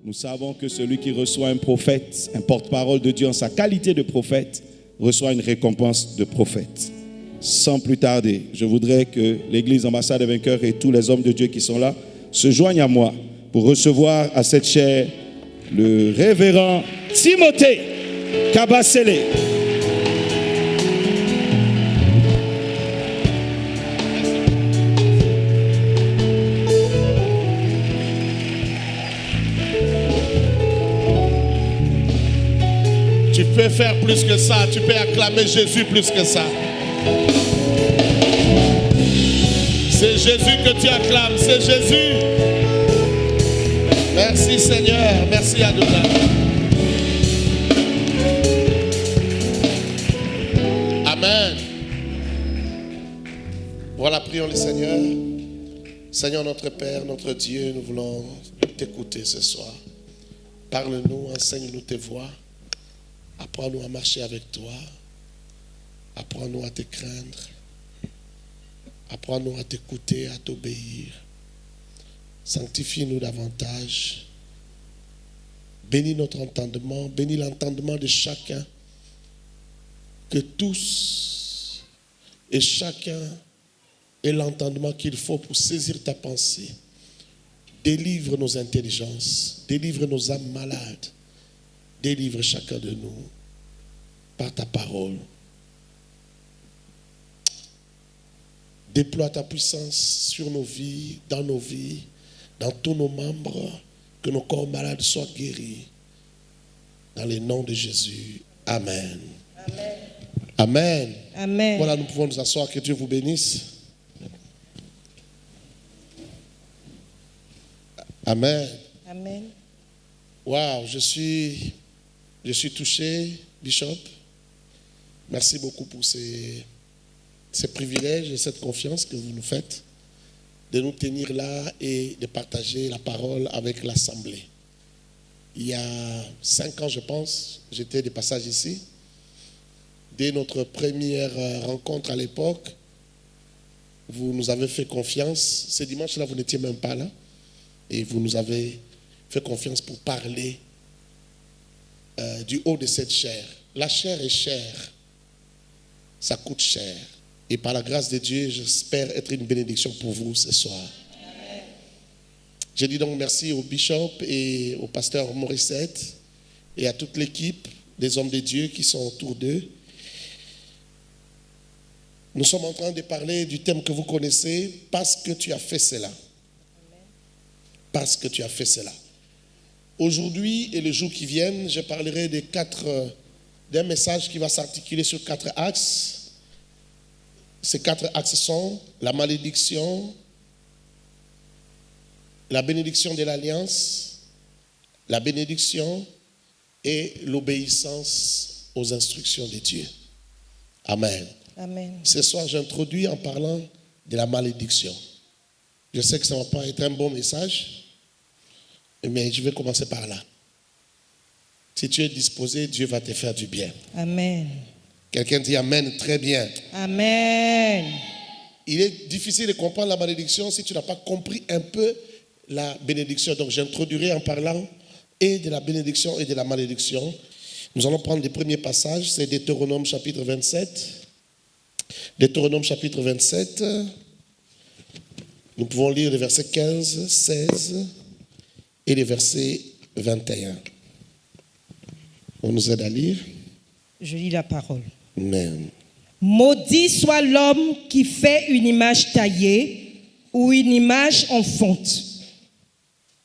Nous savons que celui qui reçoit un prophète, un porte-parole de Dieu en sa qualité de prophète, reçoit une récompense de prophète. Sans plus tarder, je voudrais que l'Église Ambassade des Vainqueurs et tous les hommes de Dieu qui sont là se joignent à moi pour recevoir à cette chaire le révérend Timothée Kabasele. Tu peux faire plus que ça, tu peux acclamer Jésus plus que ça. C'est Jésus que tu acclames, c'est Jésus. Merci Seigneur, merci Adonai. Amen. Voilà, prions le Seigneur. Seigneur notre Père, notre Dieu, nous voulons t'écouter ce soir. Parle-nous, enseigne-nous tes voies. Apprends-nous à marcher avec toi. Apprends-nous à te craindre. Apprends-nous à t'écouter, à t'obéir. Sanctifie-nous davantage. Bénis notre entendement. Bénis l'entendement de chacun. Que tous et chacun ait l'entendement qu'il faut pour saisir ta pensée. Délivre nos intelligences. Délivre nos âmes malades. Délivre chacun de nous par ta parole. Déploie ta puissance sur nos vies, dans tous nos membres, que nos corps malades soient guéris. Dans le nom de Jésus. Amen. Amen. Amen. Amen. Voilà, nous pouvons nous asseoir. Que Dieu vous bénisse. Amen. Amen. Waouh, je suis touché, Bishop. Merci beaucoup pour ces privilèges et cette confiance que vous nous faites de nous tenir là et de partager la parole avec l'Assemblée. Il y a 5 ans, je pense, j'étais de passage ici. Dès notre première rencontre à l'époque, vous nous avez fait confiance. Ce dimanche-là, vous n'étiez même pas là. Et vous nous avez fait confiance pour parler du haut de cette chair. La chair est chère. Ça coûte cher. Et par la grâce de Dieu, j'espère être une bénédiction pour vous ce soir. Amen. Je dis donc merci au bishop et au pasteur Morissette et à toute l'équipe des hommes de Dieu qui sont autour d'eux. Nous sommes en train de parler du thème que vous connaissez, parce que tu as fait cela. Amen. Parce que tu as fait cela. Aujourd'hui et les jours qui viennent, je parlerai d'un message qui va s'articuler sur 4 axes. Ces 4 axes sont la malédiction, la bénédiction de l'alliance, la bénédiction et l'obéissance aux instructions de Dieu. Amen. Amen. Ce soir, j'introduis en parlant de la malédiction. Je sais que ça ne va pas être un bon message, mais je vais commencer par là. Si tu es disposé, Dieu va te faire du bien. Amen. Quelqu'un dit Amen, très bien. Amen. Il est difficile de comprendre la malédiction si tu n'as pas compris un peu la bénédiction. Donc j'introduirai en parlant et de la bénédiction et de la malédiction. Nous allons prendre les premiers passages, c'est Deutéronome chapitre 27. Deutéronome chapitre 27. Nous pouvons lire les versets 15, 16 et les versets 21. On nous aide à lire. Je lis la parole. Amen. Maudit soit l'homme qui fait une image taillée ou une image en fonte.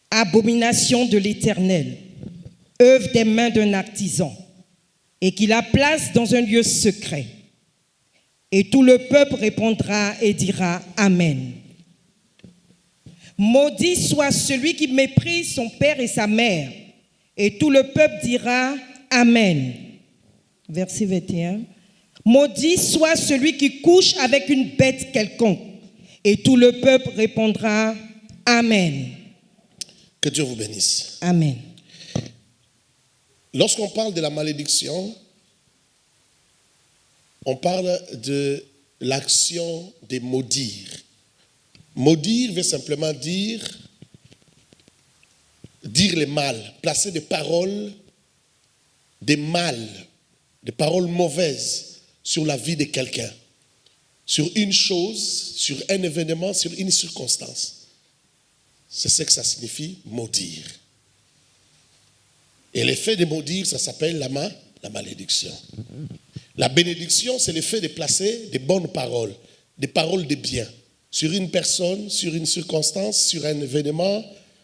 Abomination de l'Éternel, œuvre des mains d'un artisan, et qui la place dans un lieu secret. Et tout le peuple répondra et dira Amen. Maudit soit celui qui méprise son père et sa mère, et tout le peuple dira Amen. Verset 21. Maudit soit celui qui couche avec une bête quelconque. Et tout le peuple répondra Amen. Que Dieu vous bénisse. Amen. Lorsqu'on parle de la malédiction, on parle de l'action de maudire. Maudire veut simplement dire dire le mal, placer des paroles, des mal, des paroles mauvaises sur la vie de quelqu'un, sur une chose, sur un événement, sur une circonstance. C'est ce que ça signifie maudire. Et l'effet de maudire, ça s'appelle la malédiction. La bénédiction, c'est l'effet de placer des bonnes paroles, des paroles de bien, sur une personne, sur une circonstance, sur un événement,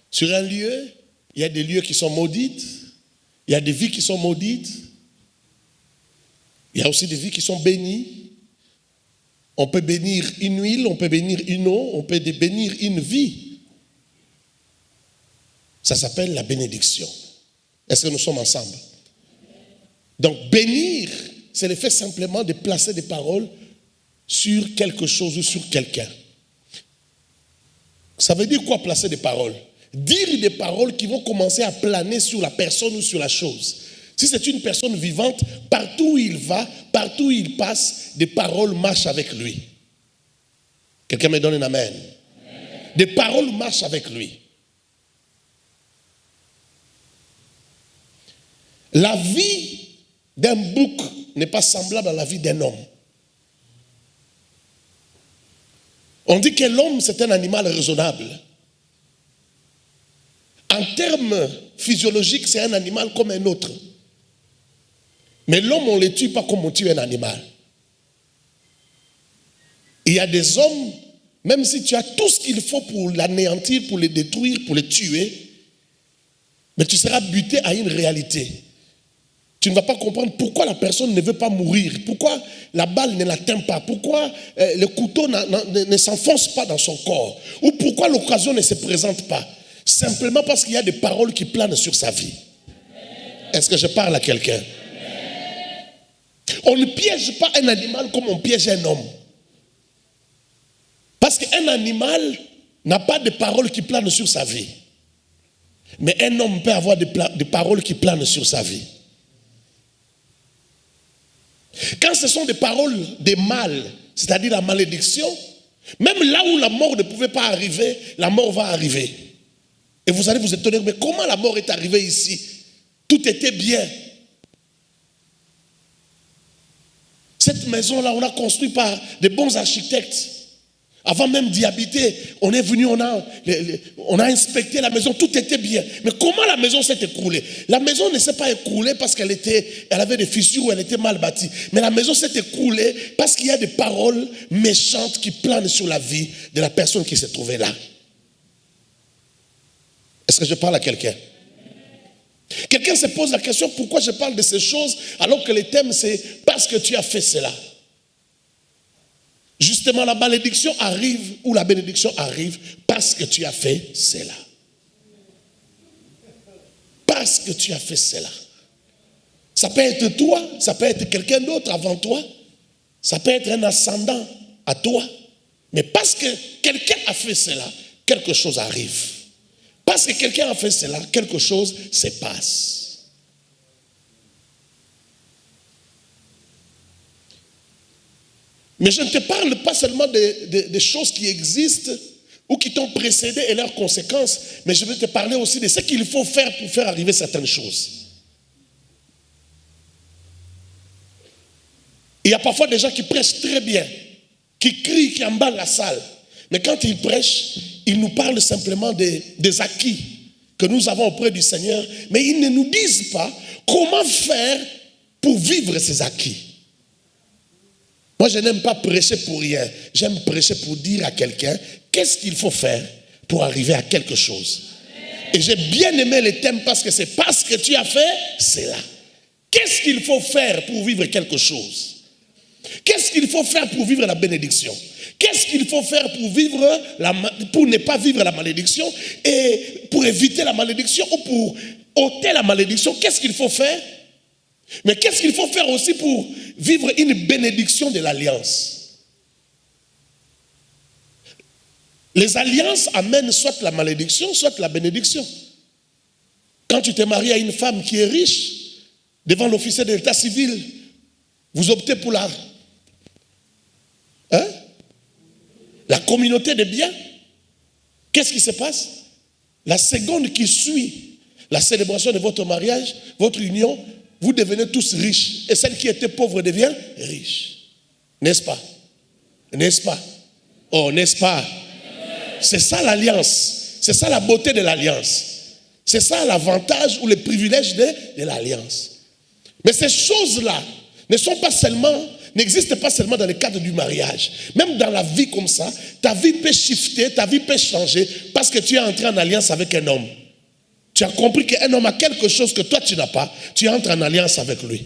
sur un lieu. Il y a des lieux qui sont maudites, il y a des vies qui sont maudites, il y a aussi des vies qui sont bénies. On peut bénir une huile, on peut bénir une eau, on peut bénir une vie. Ça s'appelle la bénédiction. Est-ce que nous sommes ensemble? Donc bénir, c'est le fait simplement de placer des paroles sur quelque chose ou sur quelqu'un. Ça veut dire quoi placer des paroles? Dire des paroles qui vont commencer à planer sur la personne ou sur la chose. Si c'est une personne vivante, partout où il va, partout où il passe, des paroles marchent avec lui. Quelqu'un me donne un amen. Des paroles marchent avec lui. La vie d'un bouc n'est pas semblable à la vie d'un homme. On dit que l'homme, c'est un animal raisonnable. En termes physiologiques, c'est un animal comme un autre. Mais l'homme, on ne le tue pas comme on tue un animal. Il y a des hommes, même si tu as tout ce qu'il faut pour l'anéantir, pour le détruire, pour le tuer, mais tu seras buté à une réalité. Tu ne vas pas comprendre pourquoi la personne ne veut pas mourir, pourquoi la balle ne l'atteint pas, pourquoi le couteau ne s'enfonce pas dans son corps, ou pourquoi l'occasion ne se présente pas. Simplement parce qu'il y a des paroles qui planent sur sa vie. Est-ce que je parle à quelqu'un? On ne piège pas un animal comme on piège un homme. Parce qu'un animal n'a pas de paroles qui planent sur sa vie. Mais un homme peut avoir des paroles qui planent sur sa vie. Quand ce sont des paroles de mal, c'est-à-dire la malédiction, même là où la mort ne pouvait pas arriver, la mort va arriver. Et vous allez vous étonner, mais comment la mort est arrivée ici? Tout était bien. Cette maison-là, on l'a construite par des bons architectes. Avant même d'y habiter, on est venu, on a inspecté la maison, tout était bien. Mais comment la maison s'est écroulée? La maison ne s'est pas écroulée parce qu'elle avait des fissures ou elle était mal bâtie. Mais la maison s'est écroulée parce qu'il y a des paroles méchantes qui planent sur la vie de la personne qui s'est trouvée là. Est-ce que je parle à quelqu'un? Quelqu'un se pose la question, pourquoi je parle de ces choses alors que le thème c'est parce que tu as fait cela. Justement, la malédiction arrive ou la bénédiction arrive parce que tu as fait cela. Parce que tu as fait cela. Ça peut être toi, ça peut être quelqu'un d'autre avant toi, ça peut être un ascendant à toi, mais parce que quelqu'un a fait cela, quelque chose arrive. Parce que quelqu'un a fait cela, quelque chose se passe. Mais je ne te parle pas seulement des choses qui existent ou qui t'ont précédé et leurs conséquences, mais je vais te parler aussi de ce qu'il faut faire pour faire arriver certaines choses. Il y a parfois des gens qui prêchent très bien, qui crient, qui emballent la salle. Mais quand ils prêchent, ils nous parlent simplement des acquis que nous avons auprès du Seigneur, mais ils ne nous disent pas comment faire pour vivre ces acquis. Moi, je n'aime pas prêcher pour rien. J'aime prêcher pour dire à quelqu'un qu'est-ce qu'il faut faire pour arriver à quelque chose. Et j'ai bien aimé le thème parce que c'est parce que tu as fait cela. Qu'est-ce qu'il faut faire pour vivre quelque chose? Qu'est-ce qu'il faut faire pour vivre la bénédiction? Qu'est-ce qu'il faut faire pour ne pas vivre la malédiction et pour éviter la malédiction ou pour ôter la malédiction? Qu'est-ce qu'il faut faire? Mais qu'est-ce qu'il faut faire aussi pour vivre une bénédiction de l'alliance? Les alliances amènent soit la malédiction, soit la bénédiction. Quand tu te maries à une femme qui est riche, devant l'officier de l'état civil, vous optez pour la communauté de biens. Qu'est-ce qui se passe? la seconde qui suit la célébration de votre mariage, votre union, vous devenez tous riches. Et celle qui était pauvre devient riche. N'est-ce pas? N'est-ce pas? Oh, n'est-ce pas? C'est ça l'alliance. C'est ça la beauté de l'alliance. C'est ça l'avantage ou le privilège de l'alliance. Mais ces choses-là n'existent pas seulement dans le cadre du mariage. Même dans la vie comme ça, ta vie peut shifter, ta vie peut changer parce que tu es entré en alliance avec un homme. Tu as compris qu'un homme a quelque chose que toi tu n'as pas. Tu entres en alliance avec lui.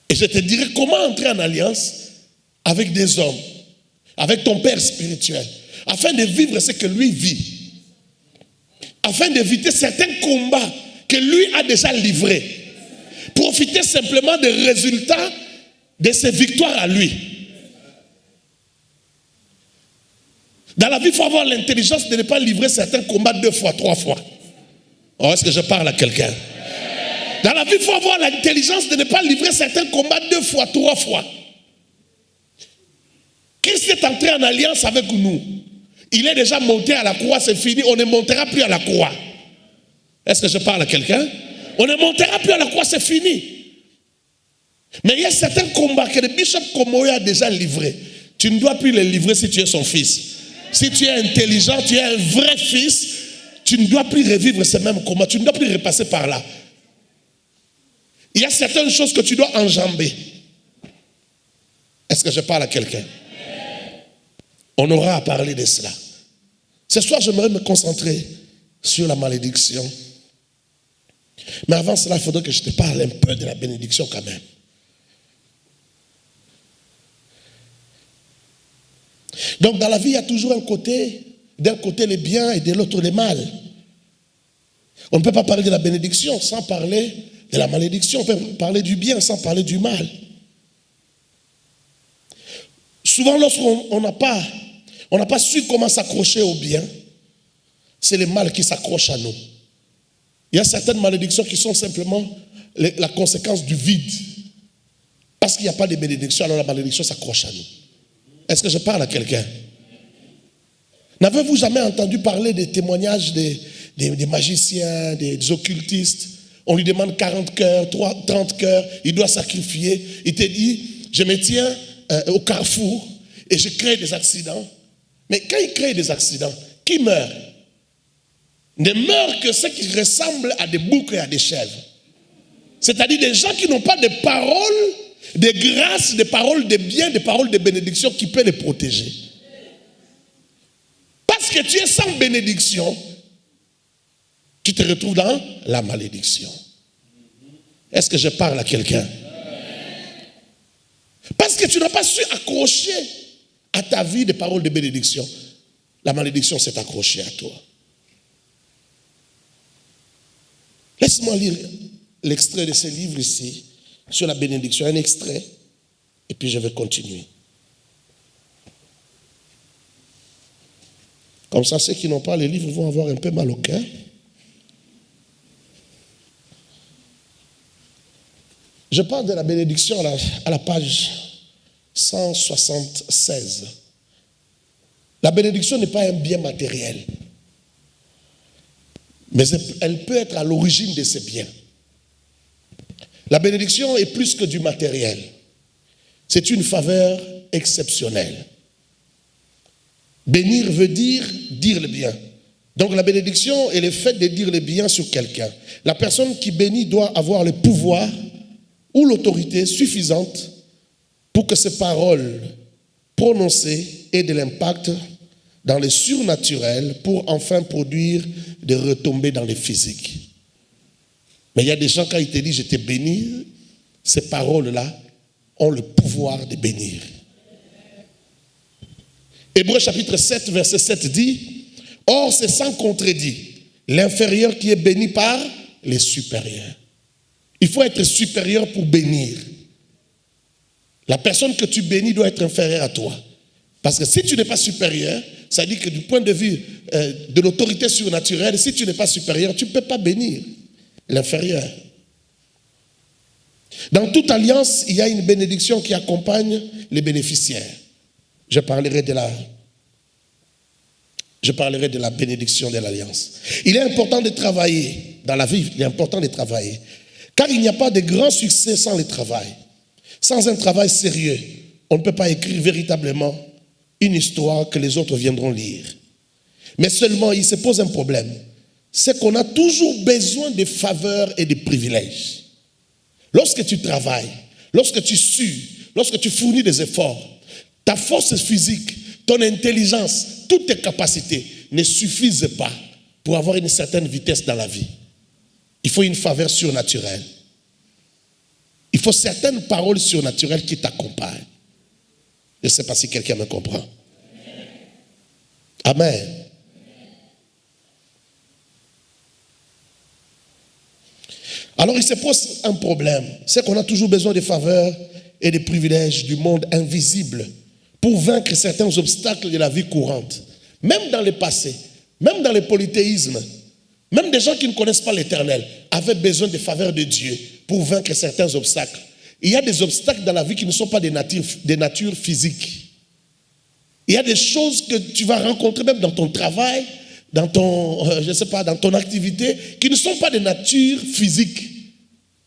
Et je te dirai comment entrer en alliance avec des hommes, avec ton père spirituel, afin de vivre ce que lui vit, afin d'éviter certains combats que lui a déjà livrés. Profiter simplement des résultats de ses victoires à lui. Dans la vie, il faut avoir l'intelligence de ne pas livrer certains combats 2 fois, 3 fois. Oh, est-ce que je parle à quelqu'un? Dans la vie, il faut avoir l'intelligence de ne pas livrer certains combats 2 fois, 3 fois. Christ est entré en alliance avec nous. Il est déjà monté à la croix, c'est fini. On ne montera plus à la croix. Est-ce que je parle à quelqu'un? On ne montera plus à la croix, c'est fini. Mais il y a certains combats que le bishop Komoyo a déjà livrés. Tu ne dois plus les livrer si tu es son fils. Si tu es intelligent, tu es un vrai fils, tu ne dois plus revivre ces mêmes combats. Tu ne dois plus repasser par là. Il y a certaines choses que tu dois enjamber. Est-ce que je parle à quelqu'un? On aura à parler de cela. Ce soir, j'aimerais me concentrer sur la malédiction. Mais avant cela, il faudrait que je te parle un peu de la bénédiction quand même. Donc dans la vie, il y a toujours un côté, d'un côté les biens et de l'autre les mal. On ne peut pas parler de la bénédiction sans parler de la malédiction. On peut parler du bien sans parler du mal. Souvent, lorsqu'on n'a pas su comment s'accrocher au bien, c'est le mal qui s'accroche à nous. Il y a certaines malédictions qui sont simplement la conséquence du vide. Parce qu'il n'y a pas de bénédiction, alors la malédiction s'accroche à nous. Est-ce que je parle à quelqu'un? N'avez-vous jamais entendu parler des témoignages des magiciens, des occultistes? On lui demande 40 cœurs, 30 cœurs, il doit sacrifier. Il te dit, je me tiens au carrefour et je crée des accidents. Mais quand il crée des accidents, qui meurt? Ne meurent que ceux qui ressemblent à des boucs et à des chèvres. C'est-à-dire des gens qui n'ont pas de paroles, de grâce, de paroles de bien, de paroles de bénédiction qui peuvent les protéger. Parce que tu es sans bénédiction, tu te retrouves dans la malédiction. Est-ce que je parle à quelqu'un? Parce que tu n'as pas su accrocher à ta vie des paroles de bénédiction. La malédiction s'est accrochée à toi. Laisse-moi lire l'extrait de ce livre ici, sur la bénédiction, un extrait, et puis je vais continuer. Comme ça, ceux qui n'ont pas les livres vont avoir un peu mal au cœur. Je parle de la bénédiction à la page 176. La bénédiction n'est pas un bien matériel, mais elle peut être à l'origine de ces biens. La bénédiction est plus que du matériel. C'est une faveur exceptionnelle. Bénir veut dire le bien. Donc la bénédiction est le fait de dire le bien sur quelqu'un. La personne qui bénit doit avoir le pouvoir ou l'autorité suffisante pour que ces paroles prononcées aient de l'impact dans le surnaturel pour enfin produire des retombées dans le physique. Mais il y a des gens, quand ils te disent « je te bénis », ces paroles-là ont le pouvoir de bénir. Hébreux chapitre 7, verset 7 dit « Or, c'est sans contredit, l'inférieur qui est béni par les supérieurs. » Il faut être supérieur pour bénir. La personne que tu bénis doit être inférieure à toi. Parce que si tu n'es pas supérieur, ça dit que du point de vue de l'autorité surnaturelle, si tu n'es pas supérieur, tu ne peux pas bénir l'inférieur. Dans toute alliance, il y a une bénédiction qui accompagne les bénéficiaires. Je parlerai de je parlerai de la bénédiction de l'alliance. Il est important de travailler dans la vie, il est important de travailler. Car il n'y a pas de grand succès sans le travail. Sans un travail sérieux, on ne peut pas écrire véritablement une histoire que les autres viendront lire. Mais seulement, il se pose un problème. C'est qu'on a toujours besoin de faveurs et de privilèges. Lorsque tu travailles, lorsque tu sues, lorsque tu fournis des efforts, ta force physique, ton intelligence, toutes tes capacités ne suffisent pas pour avoir une certaine vitesse dans la vie. Il faut une faveur surnaturelle. Il faut certaines paroles surnaturelles qui t'accompagnent. Je ne sais pas si quelqu'un me comprend. Amen. Alors il se pose un problème. C'est qu'on a toujours besoin des faveurs et des privilèges du monde invisible pour vaincre certains obstacles de la vie courante. Même dans le passé, même dans le polythéisme, même des gens qui ne connaissent pas l'Éternel avaient besoin des faveurs de Dieu pour vaincre certains obstacles. Il y a des obstacles dans la vie qui ne sont pas des natures physiques. Il y a des choses que tu vas rencontrer même dans ton travail, dans ton, je sais pas, dans ton activité, qui ne sont pas de nature physique.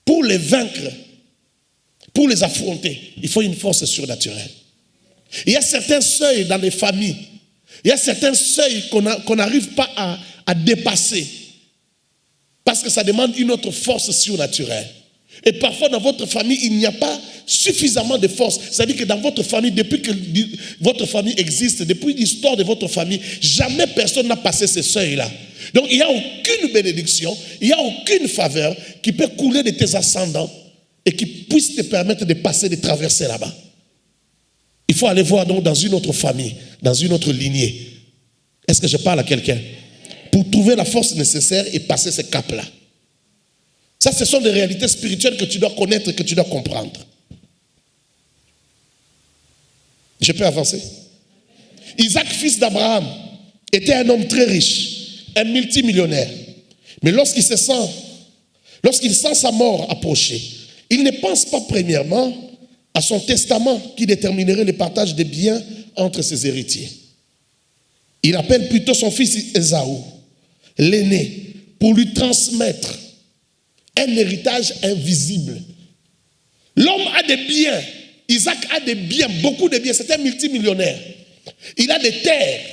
Pour les vaincre, pour les affronter, il faut une force surnaturelle. Il y a certains seuils dans les familles, il y a certains seuils qu'on n'arrive pas à dépasser, parce que ça demande une autre force surnaturelle. Et parfois dans votre famille, il n'y a pas suffisamment de force. C'est-à-dire que dans votre famille, depuis que votre famille existe, depuis l'histoire de votre famille, jamais personne n'a passé ce seuil-là. Donc il n'y a aucune bénédiction, il n'y a aucune faveur qui peut couler de tes ascendants et qui puisse te permettre de passer, de traverser là-bas. Il faut aller voir donc dans une autre famille, dans une autre lignée. Est-ce que je parle à quelqu'un? Pour trouver la force nécessaire et passer ce cap-là. Ça, ce sont des réalités spirituelles que tu dois connaître et que tu dois comprendre. Je peux avancer? Isaac, fils d'Abraham, était un homme très riche, un multimillionnaire. Mais lorsqu'il sent sa mort approcher, il ne pense pas premièrement à son testament qui déterminerait le partage des biens entre ses héritiers. Il appelle plutôt son fils Ésaü, l'aîné, pour lui transmettre un héritage invisible. L'homme a des biens. Isaac a des biens, beaucoup de biens. C'est un multimillionnaire. Il a des terres.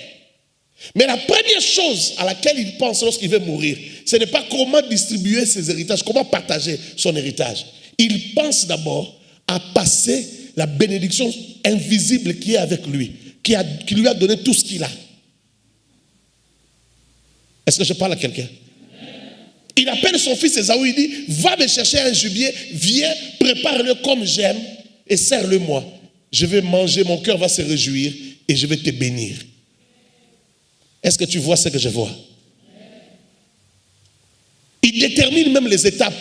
Mais la première chose à laquelle il pense lorsqu'il veut mourir, ce n'est pas comment distribuer ses héritages, comment partager son héritage. Il pense d'abord à passer la bénédiction invisible qui est avec lui, qui lui a donné tout ce qu'il a. Est-ce que je parle à quelqu'un? Il appelle son fils Ésaü, il dit, va me chercher un gibier, viens, prépare-le comme j'aime et serre-le-moi. Je vais manger, mon cœur va se réjouir et je vais te bénir. Est-ce que tu vois ce que je vois? Il détermine même les étapes.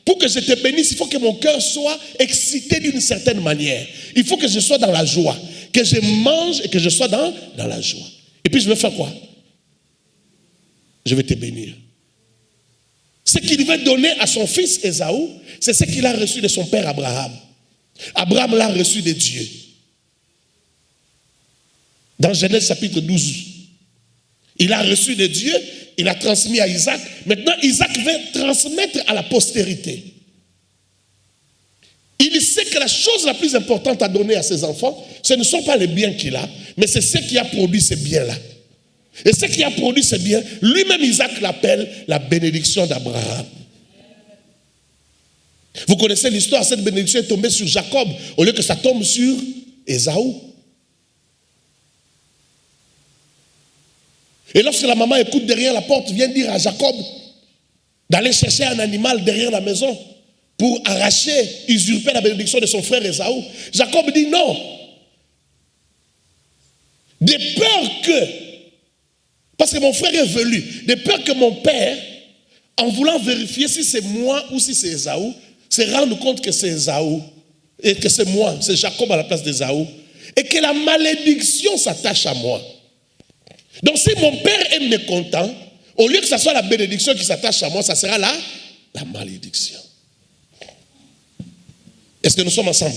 Pour que je te bénisse, il faut que mon cœur soit excité d'une certaine manière. Il faut que je sois dans la joie, que je mange et que je sois dans la joie. Et puis je vais faire quoi? Je vais te bénir. Ce qu'il veut donner à son fils Ésaü, c'est ce qu'il a reçu de son père Abraham. Abraham l'a reçu de Dieu. Dans Genèse chapitre 12, il a reçu de Dieu, il a transmis à Isaac. Maintenant, Isaac veut transmettre à la postérité. Il sait que la chose la plus importante à donner à ses enfants, ce ne sont pas les biens qu'il a, mais c'est ce qui a produit ces biens-là. Et ce qui a produit ces biens, lui-même Isaac l'appelle la bénédiction d'Abraham. Vous connaissez l'histoire, cette bénédiction est tombée sur Jacob au lieu que ça tombe sur Ésaü. Et lorsque la maman écoute derrière la porte, vient dire à Jacob d'aller chercher un animal derrière la maison pour arracher, usurper la bénédiction de son frère Ésaü. Jacob dit non. De peur que, parce que mon frère est venu, de peur que mon père, en voulant vérifier si c'est moi ou si c'est Ésaü, se rende compte que c'est Ésaü, et que c'est moi, c'est Jacob à la place d'Ésaü, et que la malédiction s'attache à moi. Donc si mon père est mécontent, au lieu que ce soit la bénédiction qui s'attache à moi, ça sera la malédiction. Est-ce que nous sommes ensemble?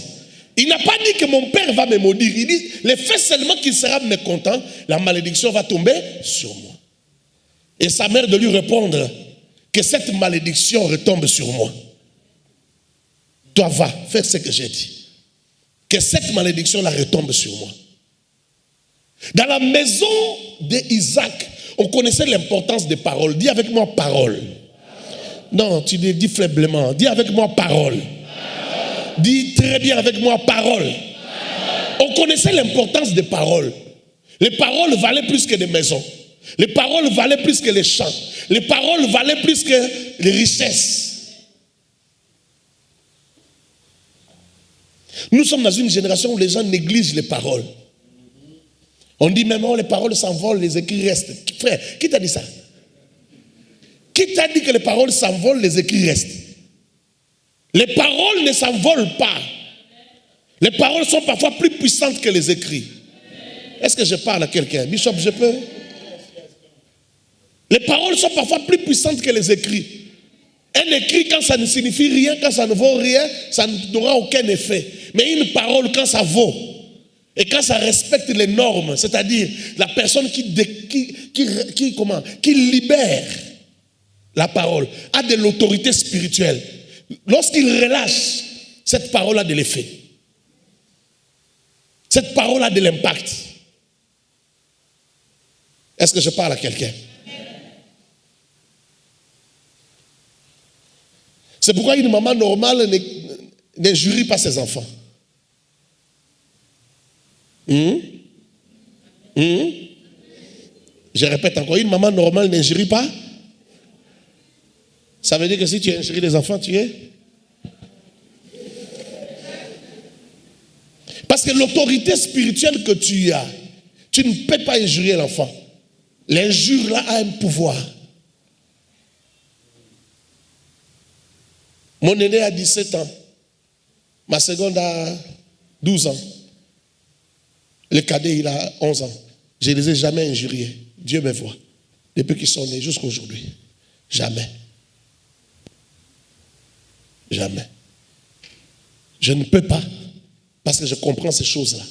Il n'a pas dit que mon père va me maudire. Il dit, le fait seulement qu'il sera mécontent, la malédiction va tomber sur moi. Et sa mère de lui répondre que cette malédiction retombe sur moi. Toi, va, fais ce que j'ai dit. Que cette malédiction-là retombe sur moi. Dans la maison d'Isaac, on connaissait l'importance des paroles. Dis avec moi parole. Non, tu dis faiblement. Dis avec moi parole. Dis très bien avec moi parole. On connaissait l'importance des paroles. Les paroles valaient plus que des maisons. Les paroles valaient plus que les champs. Les paroles valaient plus que les richesses. Nous sommes dans une génération où les gens négligent les paroles. On dit même, oh, les paroles s'envolent, les écrits restent. Frère, qui t'a dit ça? Qui t'a dit que les paroles s'envolent, les écrits restent? Les paroles ne s'envolent pas. Les paroles sont parfois plus puissantes que les écrits. Est-ce que je parle à quelqu'un? Bishop, je peux? Les paroles sont parfois plus puissantes que les écrits. Un écrit, quand ça ne signifie rien, quand ça ne vaut rien, ça n'aura aucun effet. Mais une parole, quand ça vaut, et quand ça respecte les normes, c'est-à-dire la personne qui libère la parole, a de l'autorité spirituelle. Lorsqu'il relâche, cette parole a de l'effet. Cette parole a de l'impact. Est-ce que je parle à quelqu'un? C'est pourquoi une maman normale n'injurie pas ses enfants. Je répète encore, une maman normale n'injurie pas. Ça veut dire que si tu injuries les enfants, tu es. Parce que l'autorité spirituelle que tu as, tu ne peux pas injurier l'enfant. L'injure là a un pouvoir. Mon aîné a 17 ans. Ma seconde a 12 ans. Le cadet, il a 11 ans. Je ne les ai jamais injuriés. Dieu me voit. Depuis qu'ils sont nés jusqu'à aujourd'hui. Jamais. Jamais. Je ne peux pas. Parce que je comprends ces choses-là.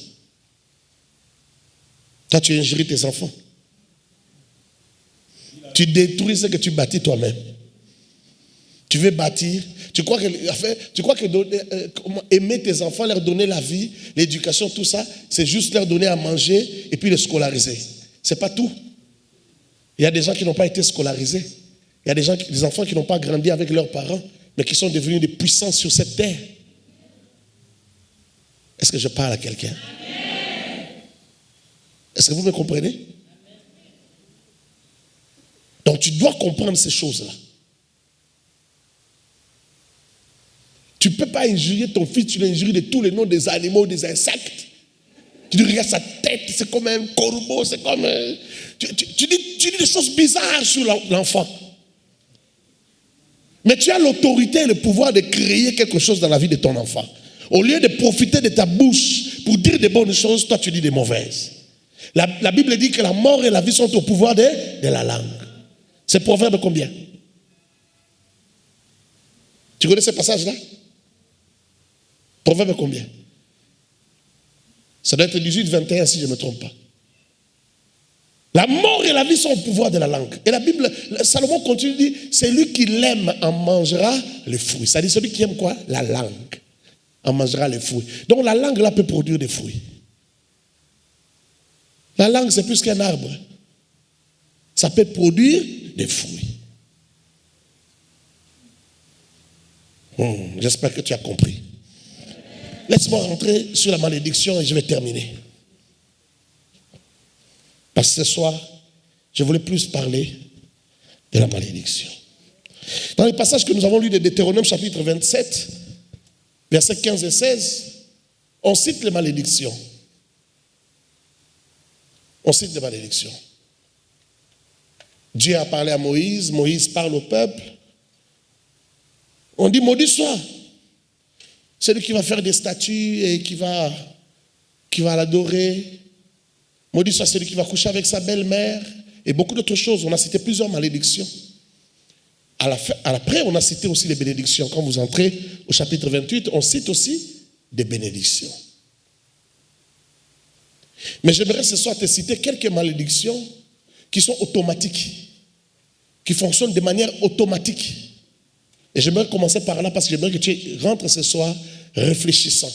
Toi, tu injuries tes enfants. Tu détruis ce que tu bâtis toi-même. Tu veux bâtir. Tu crois que aimer tes enfants, leur donner la vie, l'éducation, tout ça, c'est juste leur donner à manger et puis les scolariser. Ce n'est pas tout. Il y a des gens qui n'ont pas été scolarisés. Il y a des enfants qui n'ont pas grandi avec leurs parents, mais qui sont devenus des puissances sur cette terre. Est-ce que je parle à quelqu'un? Est-ce que vous me comprenez? Donc tu dois comprendre ces choses-là. Tu ne peux pas injurier ton fils, tu l'injuries de tous les noms des animaux, des insectes. Tu dis, regarde sa tête, c'est comme un corbeau, c'est comme un... Tu dis des choses bizarres sur l'enfant. Mais tu as l'autorité et le pouvoir de créer quelque chose dans la vie de ton enfant. Au lieu de profiter de ta bouche pour dire des bonnes choses, toi tu dis des mauvaises. La Bible dit que la mort et la vie sont au pouvoir de la langue. C'est Proverbe combien? Tu connais ce passage-là? Proverbe combien? Ça doit être 18-21 si je ne me trompe pas. La mort et la vie sont au pouvoir de la langue. Et la Bible, Salomon continue de dire, celui qui l'aime en mangera les fruits. C'est-à-dire celui qui aime quoi? La langue. En mangera les fruits. Donc la langue là peut produire des fruits. La langue c'est plus qu'un arbre. Ça peut produire des fruits. J'espère que tu as compris. Laisse-moi rentrer sur la malédiction et je vais terminer. Parce que ce soir, je voulais plus parler de la malédiction. Dans les passages que nous avons lus de Deutéronome chapitre 27, versets 15 et 16, on cite les malédictions. On cite les malédictions. Dieu a parlé à Moïse, Moïse parle au peuple. On dit maudit soit celui qui va faire des statues et qui va l'adorer. Maudit soit celui qui va coucher avec sa belle-mère et beaucoup d'autres choses. On a cité plusieurs malédictions. Après, on a cité aussi les bénédictions. Quand vous entrez au chapitre 28, on cite aussi des bénédictions. Mais j'aimerais ce soir te citer quelques malédictions qui sont automatiques, qui fonctionnent de manière automatique. Et j'aimerais commencer par là parce que j'aimerais que tu rentres ce soir réfléchissant.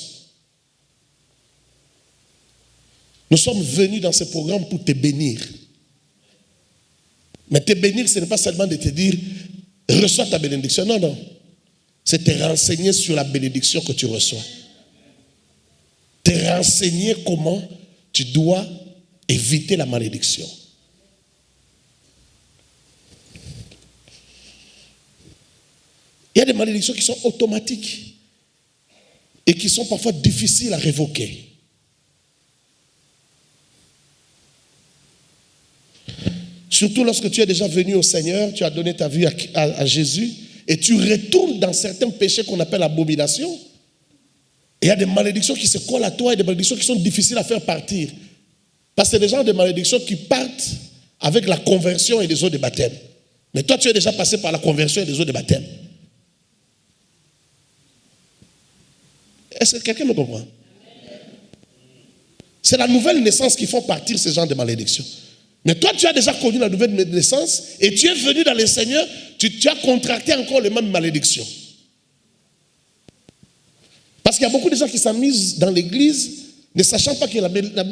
Nous sommes venus dans ce programme pour te bénir. Mais te bénir, ce n'est pas seulement de te dire reçois ta bénédiction. Non, non. C'est te renseigner sur la bénédiction que tu reçois. Te renseigner comment tu dois éviter la malédiction. Il y a des malédictions qui sont automatiques et qui sont parfois difficiles à révoquer. Surtout lorsque tu es déjà venu au Seigneur, tu as donné ta vie à Jésus et tu retournes dans certains péchés qu'on appelle abomination. Et il y a des malédictions qui se collent à toi et des malédictions qui sont difficiles à faire partir. Parce que c'est des gens de malédictions qui partent avec la conversion et les eaux de baptême. Mais toi, tu es déjà passé par la conversion et les eaux de baptême. Est-ce que quelqu'un me comprend? C'est la nouvelle naissance qui font partir ces gens de malédictions. Mais toi, tu as déjà connu la nouvelle naissance et tu es venu dans le Seigneur, tu as contracté encore les mêmes malédictions. Parce qu'il y a beaucoup de gens qui s'amusent dans l'église, ne sachant pas que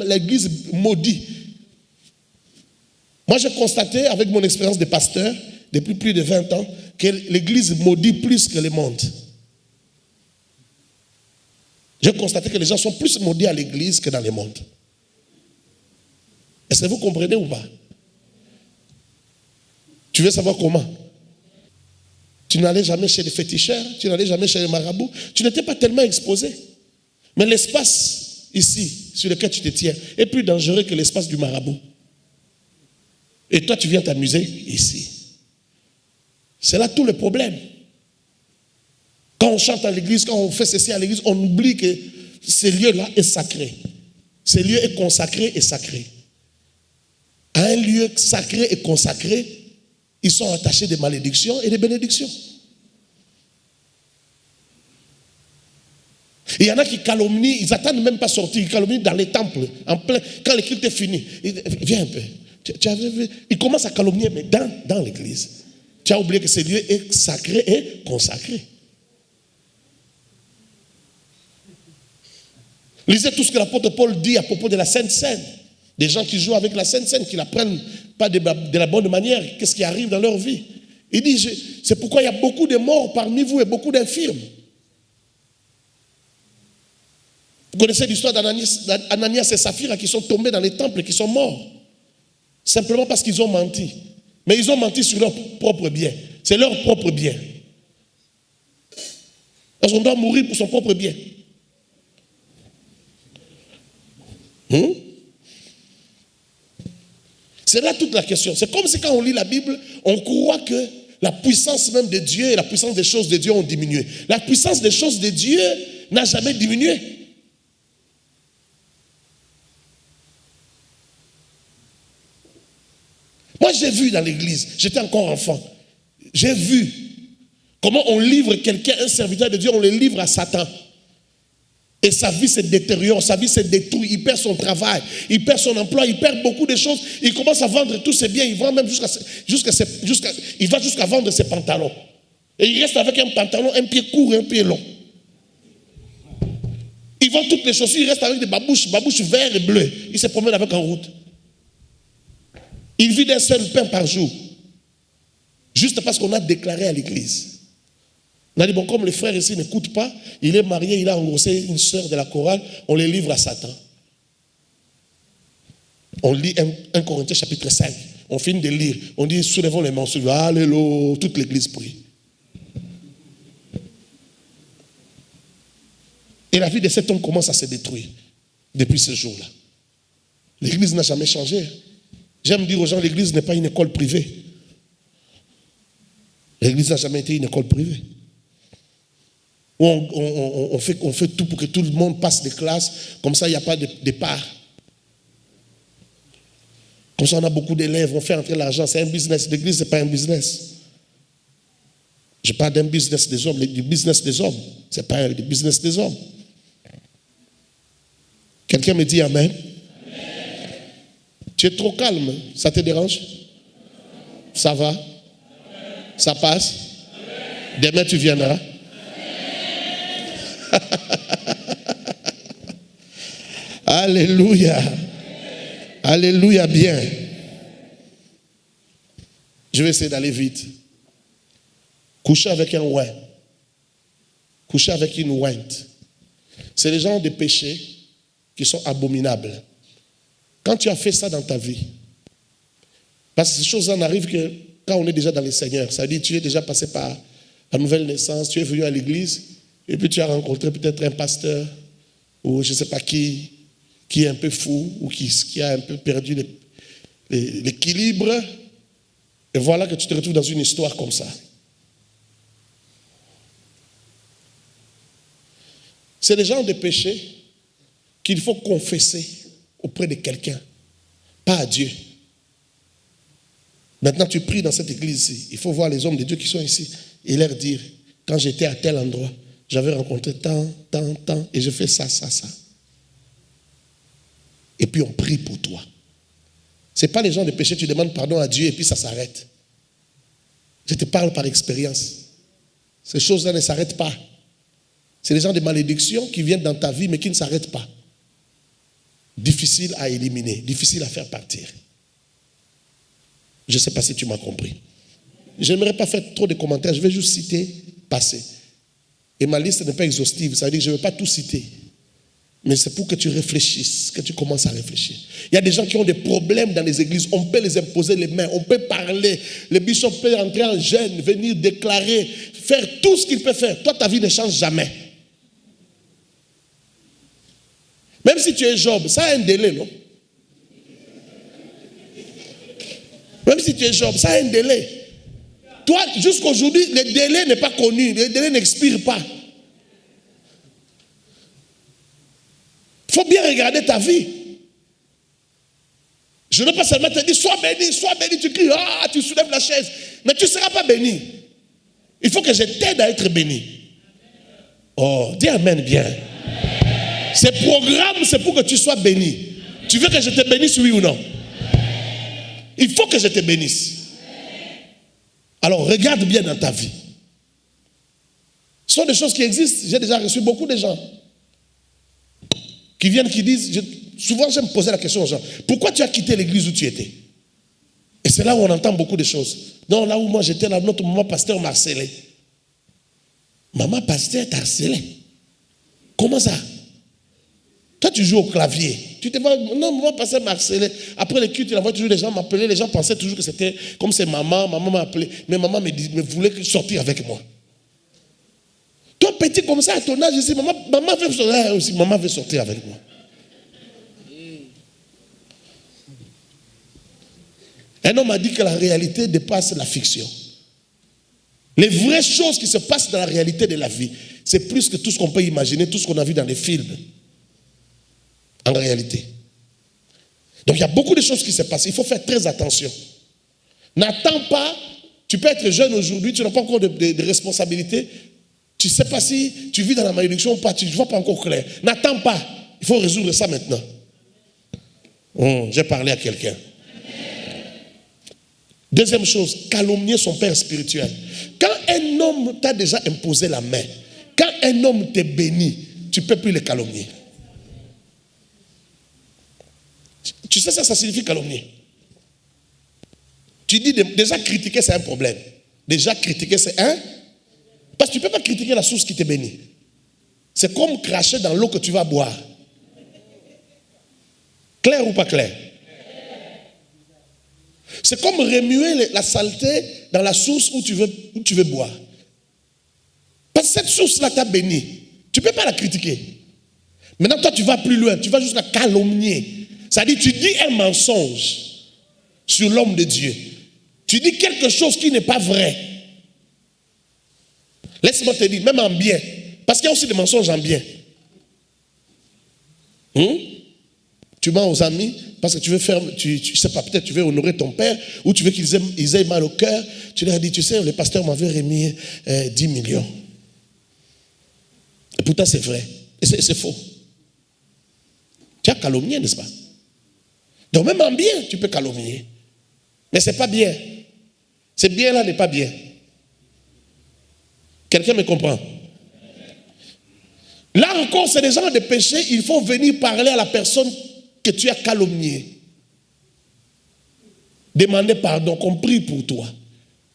l'église maudit. Moi, j'ai constaté avec mon expérience de pasteur, depuis plus de 20 ans, que l'église maudit plus que le monde. J'ai constaté que les gens sont plus maudits à l'église que dans le monde. Est-ce que vous comprenez ou pas? Tu veux savoir comment? Tu n'allais jamais chez les féticheurs, tu n'allais jamais chez les marabouts, tu n'étais pas tellement exposé. Mais l'espace ici, sur lequel tu te tiens, est plus dangereux que l'espace du marabout. Et toi, tu viens t'amuser ici. C'est là tout le problème. Quand on chante à l'église, quand on fait ceci à l'église, on oublie que ce lieu-là est sacré. Ce lieu est consacré et sacré. À un lieu sacré et consacré, ils sont attachés des malédictions et des bénédictions. Il y en a qui calomnient, ils n'attendent même pas sortir, ils calomnient dans les temples, en plein, quand le culte est fini. Viens un peu. Ils commencent à calomnier, mais dans l'église. Tu as oublié que ce lieu est sacré et consacré. Lisez tout ce que l'apôtre Paul dit à propos de la Sainte Seine. Des gens qui jouent avec la Sainte Seine, qui ne la prennent pas de la bonne manière. Qu'est-ce qui arrive dans leur vie? Il dit, c'est pourquoi il y a beaucoup de morts parmi vous et beaucoup d'infirmes. Vous connaissez l'histoire d'Ananias et Saphira qui sont tombés dans les temples et qui sont morts. Simplement parce qu'ils ont menti. Mais ils ont menti sur leur propre bien. C'est leur propre bien. Parce qu'on doit mourir pour son propre bien. C'est là toute la question. C'est comme si quand on lit la Bible, on croit que la puissance même de Dieu et la puissance des choses de Dieu ont diminué. La puissance des choses de Dieu n'a jamais diminué. Moi, j'ai vu dans l'église, j'étais encore enfant, j'ai vu comment on livre quelqu'un, un serviteur de Dieu, on le livre à Satan. Et sa vie se détériore, sa vie se détruit, il perd son travail, il perd son emploi, il perd beaucoup de choses. Il commence à vendre tous ses biens, il vend même il va jusqu'à vendre ses pantalons. Et il reste avec un pantalon, un pied court et un pied long. Il vend toutes les chaussures, il reste avec des babouches verts et bleus. Il se promène avec en route. Il vit d'un seul pain par jour. Juste parce qu'on a déclaré à l'église. On a dit, bon, comme les frères ici n'écoutent pas, il est marié, il a engrossé une sœur de la chorale, on les livre à Satan. On lit 1 Corinthiens chapitre 5. On finit de lire. On dit, soulevons les mains, on se dit, alléluia, toute l'église prie. Et la vie de cet homme commence à se détruire depuis ce jour-là. L'église n'a jamais changé. J'aime dire aux gens, l'église n'est pas une école privée. L'église n'a jamais été une école privée. Où on fait tout pour que tout le monde passe des classes, comme ça il n'y a pas de départ. Comme ça on a beaucoup d'élèves, on fait entrer l'argent, c'est un business. L'église, ce n'est pas un business. Je parle d'un business des hommes, du business des hommes. Ce n'est pas du business des hommes. Quelqu'un me dit Amen. Tu es trop calme. Ça te dérange? Ça va? Ça passe? Demain tu viendras? Alléluia. Alléluia, bien. Je vais essayer d'aller vite. Coucher avec un ouin. Coucher avec une ouinte. C'est les genres de péchés qui sont abominables. Quand tu as fait ça dans ta vie, parce que ces choses-là n'arrivent que quand on est déjà dans le Seigneur. Ça veut dire que tu es déjà passé par la nouvelle naissance, tu es venu à l'église, et puis tu as rencontré peut-être un pasteur, ou je ne sais pas qui est un peu fou, ou qui a un peu perdu l'équilibre, et voilà que tu te retrouves dans une histoire comme ça. C'est le genre de péché qu'il faut confesser auprès de quelqu'un, pas à Dieu. Maintenant, tu pries dans cette église-ci. Il faut voir les hommes de Dieu qui sont ici et leur dire, quand j'étais à tel endroit, j'avais rencontré tant, et je fais ça. Et puis on prie pour toi. Ce n'est pas les gens de péché, tu demandes pardon à Dieu et puis ça s'arrête. Je te parle par expérience. Ces choses-là ne s'arrêtent pas. C'est les gens de malédiction qui viennent dans ta vie mais qui ne s'arrêtent pas. Difficile à éliminer, difficile à faire partir. Je ne sais pas si tu m'as compris. Je n'aimerais pas faire trop de commentaires, je vais juste citer, passer. Et ma liste n'est pas exhaustive, ça veut dire que je ne vais pas tout citer. Mais c'est pour que tu réfléchisses, que tu commences à réfléchir. Il y a des gens qui ont des problèmes dans les églises, on peut les imposer les mains, on peut parler, le bishop peut entrer en jeûne, venir déclarer, faire tout ce qu'il peut faire. Toi, ta vie ne change jamais. Même si tu es Job, ça a un délai, non? Même si tu es Job, ça a un délai. Toi, jusqu'aujourd'hui, le délai n'est pas connu, le délai n'expire pas. Il faut bien regarder ta vie. Je ne veux pas seulement te dire, sois béni, tu cries, tu soulèves la chaise. Mais tu ne seras pas béni. Il faut que je t'aide à être béni. Oh, dis Amen bien. Ce programme, c'est pour que tu sois béni. Tu veux que je te bénisse, oui ou non? Il faut que je te bénisse. Alors, regarde bien dans ta vie. Ce sont des choses qui existent. J'ai déjà reçu beaucoup de gens qui viennent, qui disent, souvent j'aime poser la question aux gens, pourquoi tu as quitté l'église où tu étais? Et c'est là où on entend beaucoup de choses. Non, là où moi j'étais, là, notre maman pasteur m'a harcelé. Maman pasteur t'a harcelé? Comment ça? Toi, tu joues au clavier. Tu te vois, non, maman pasteur m'a harcelé. Après le culte, il envoie toujours les gens m'appeler. Les gens pensaient toujours que c'était comme c'est maman m'a appelé. Mais maman me voulait sortir avec moi. Toi, petit comme ça, à ton âge, je dis, maman veut sortir aussi. Maman veut sortir avec moi. Un homme a dit que la réalité dépasse la fiction. Les vraies choses qui se passent dans la réalité de la vie, c'est plus que tout ce qu'on peut imaginer, tout ce qu'on a vu dans les films. En réalité. Donc il y a beaucoup de choses qui se passent. Il faut faire très attention. N'attends pas. Tu peux être jeune aujourd'hui, tu n'as pas encore de responsabilité. Tu ne sais pas si tu vis dans la malédiction ou pas, tu ne vois pas encore clair. N'attends pas. Il faut résoudre ça maintenant. J'ai parlé à quelqu'un. Deuxième chose, calomnier son père spirituel. Quand un homme t'a déjà imposé la main, quand un homme te bénit, tu ne peux plus le calomnier. Tu sais ça signifie calomnier. Tu dis déjà critiquer c'est un problème. Déjà critiquer c'est un. Parce que tu ne peux pas critiquer la source qui te bénit. C'est comme cracher dans l'eau que tu vas boire. Clair ou pas clair? C'est comme remuer la saleté dans la source où tu veux boire. Parce que cette source-là t'a béni. Tu ne peux pas la critiquer. Maintenant, toi, tu vas plus loin. Tu vas jusqu'à calomnier. C'est-à-dire, tu dis un mensonge sur l'homme de Dieu. Tu dis quelque chose qui n'est pas vrai. Laisse-moi te dire, même en bien. Parce qu'il y a aussi des mensonges en bien. Tu mens aux amis parce que tu veux faire, tu sais pas, peut-être tu veux honorer ton père ou tu veux qu'ils aient mal au cœur. Tu leur dis, tu sais, le pasteur m'avait remis 10 millions. Et pourtant, c'est vrai. Et c'est faux. Tu as calomnié, n'est-ce pas? Donc même en bien, tu peux calomnier. Mais ce n'est pas bien. Ce bien-là n'est pas bien. Quelqu'un me comprend? Là encore, c'est des gens de péché, il faut venir parler à la personne que tu as calomniée. Demander pardon, qu'on prie pour toi.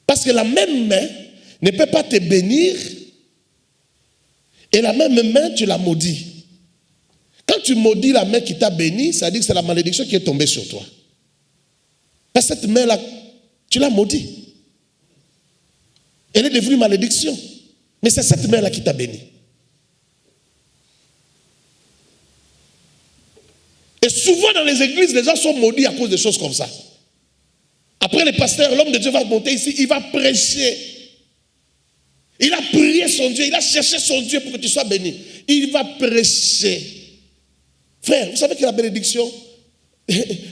Parce que la même main ne peut pas te bénir et la même main, tu la maudis. Quand tu maudis la main qui t'a béni, ça veut dire que c'est la malédiction qui est tombée sur toi. Parce que cette main-là, tu l'as maudit. Elle est devenue malédiction. Mais c'est cette main-là qui t'a béni. Et souvent dans les églises, les gens sont maudits à cause de choses comme ça. Après le pasteur, l'homme de Dieu va monter ici, il va prêcher. Il a prié son Dieu, il a cherché son Dieu pour que tu sois béni. Il va prêcher. Frère, vous savez que la bénédiction,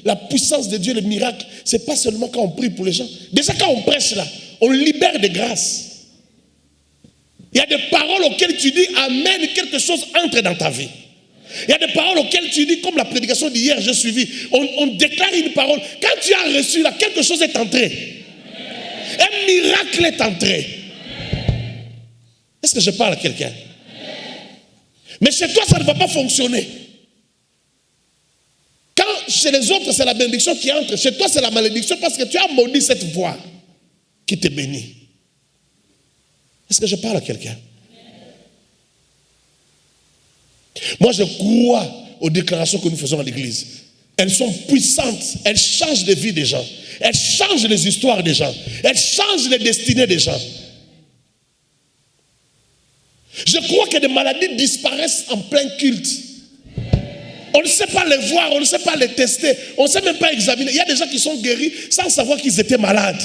la puissance de Dieu, le miracle, ce n'est pas seulement quand on prie pour les gens. Déjà quand on prêche là, on libère des grâces. Il y a des paroles auxquelles tu dis Amen, quelque chose entre dans ta vie. Il y a des paroles auxquelles tu dis, comme la prédication d'hier, j'ai suivi. On déclare une parole. Quand tu as reçu là, quelque chose est entré. Un miracle est entré. Est-ce que je parle à quelqu'un? Mais chez toi, ça ne va pas fonctionner. Quand chez les autres, c'est la bénédiction qui entre. Chez toi, c'est la malédiction parce que tu as maudit cette voix qui te bénit. Est-ce que je parle à quelqu'un? Moi, je crois aux déclarations que nous faisons à l'église. Elles sont puissantes. Elles changent les vies des gens. Elles changent les histoires des gens. Elles changent les destinées des gens. Je crois que des maladies disparaissent en plein culte. On ne sait pas les voir, on ne sait pas les tester, on ne sait même pas examiner. Il y a des gens qui sont guéris sans savoir qu'ils étaient malades.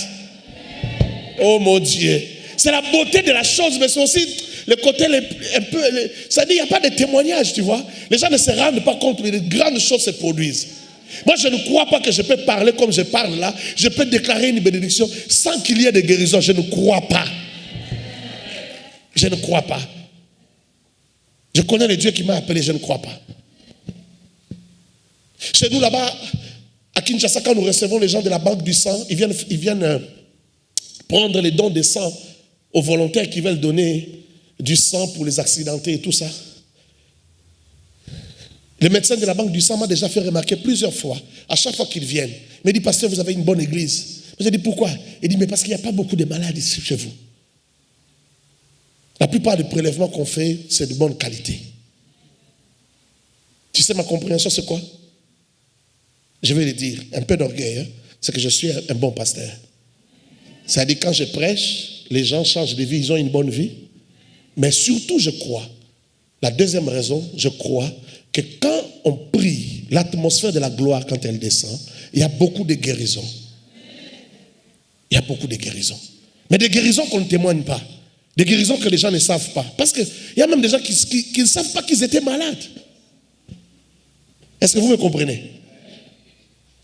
Oh mon Dieu. C'est la beauté de la chose, mais c'est aussi le côté un peu... Ça dit, il n'y a pas de témoignage, tu vois. Les gens ne se rendent pas compte, mais de grandes choses se produisent. Moi, je ne crois pas que je peux parler comme je parle là. Je peux déclarer une bénédiction sans qu'il y ait de guérison. Je ne crois pas. Je ne crois pas. Je connais le Dieu qui m'a appelé, je ne crois pas. Chez nous là-bas, à Kinshasa, quand nous recevons les gens de la banque du sang, ils viennent prendre les dons de sang aux volontaires qui veulent donner du sang pour les accidentés et tout ça. Le médecin de la banque du sang m'a déjà fait remarquer plusieurs fois, à chaque fois qu'ils viennent, il me dit, pasteur, vous avez une bonne église. J'ai dit, pourquoi? Il dit, mais parce qu'il n'y a pas beaucoup de malades ici chez vous. La plupart des prélèvements qu'on fait, c'est de bonne qualité. Tu sais, ma compréhension, c'est quoi? Je vais le dire, un peu d'orgueil, hein? C'est que je suis un bon pasteur. C'est-à-dire, quand je prêche, les gens changent de vie, ils ont une bonne vie. Mais surtout, je crois, la deuxième raison, je crois que quand on prie, l'atmosphère de la gloire, quand elle descend, il y a beaucoup de guérisons. Il y a beaucoup de guérisons. Mais des guérisons qu'on ne témoigne pas. Des guérisons que les gens ne savent pas. Parce qu'il y a même des gens qui ne savent pas qu'ils étaient malades. Est-ce que vous me comprenez?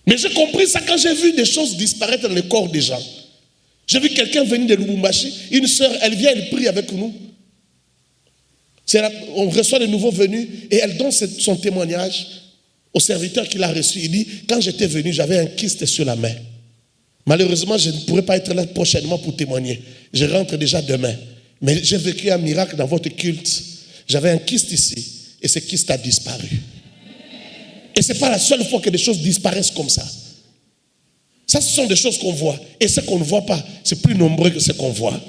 Mais j'ai compris ça quand j'ai vu des choses disparaître dans le corps des gens. J'ai vu quelqu'un venir de Lubumbashi, une sœur, elle vient, elle prie avec nous. On reçoit de nouveaux venus et elle donne son témoignage au serviteur qui l'a reçu. Il dit, quand j'étais venu, j'avais un kyste sur la main. Malheureusement, je ne pourrai pas être là prochainement pour témoigner. Je rentre déjà demain. Mais j'ai vécu un miracle dans votre culte. J'avais un kyste ici et ce kyste a disparu. Et ce n'est pas la seule fois que des choses disparaissent comme ça. Ça, ce sont des choses qu'on voit. Et ce qu'on ne voit pas, c'est plus nombreux que ce qu'on voit.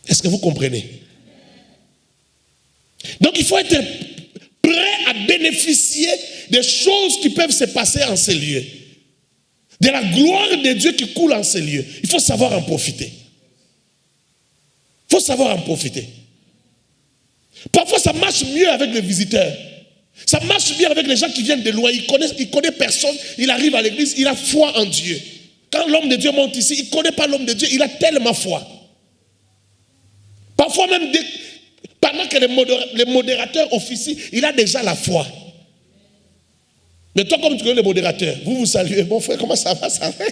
Est-ce que vous comprenez? Donc, il faut être prêt à bénéficier des choses qui peuvent se passer en ces lieux. De la gloire de Dieu qui coule en ces lieux. Il faut savoir en profiter. Il faut savoir en profiter. Parfois, ça marche mieux avec les visiteurs. Ça marche bien avec les gens qui viennent de loin. Il connaît personne. Il arrive à l'église, il a foi en Dieu. Quand l'homme de Dieu monte ici, il ne connaît pas l'homme de Dieu. Il a tellement foi. Parfois même, pendant que les modérateurs officient, il a déjà la foi. Mais toi, comme tu connais les modérateurs, vous saluez. Mon frère, comment ça va, ça va?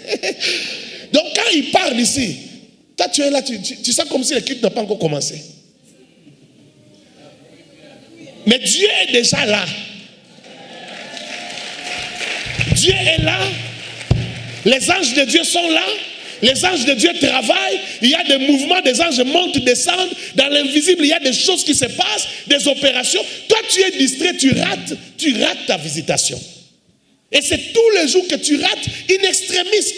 Donc, quand il parle ici, toi, tu es là, tu sens comme si le culte n'a pas encore commencé. Mais Dieu est déjà là. Dieu est là. Les anges de Dieu sont là. Les anges de Dieu travaillent. Il y a des mouvements, des anges montent, descendent. Dans l'invisible, il y a des choses qui se passent, des opérations. Toi, tu es distrait, tu rates ta visitation. Et c'est tous les jours que tu rates in extremis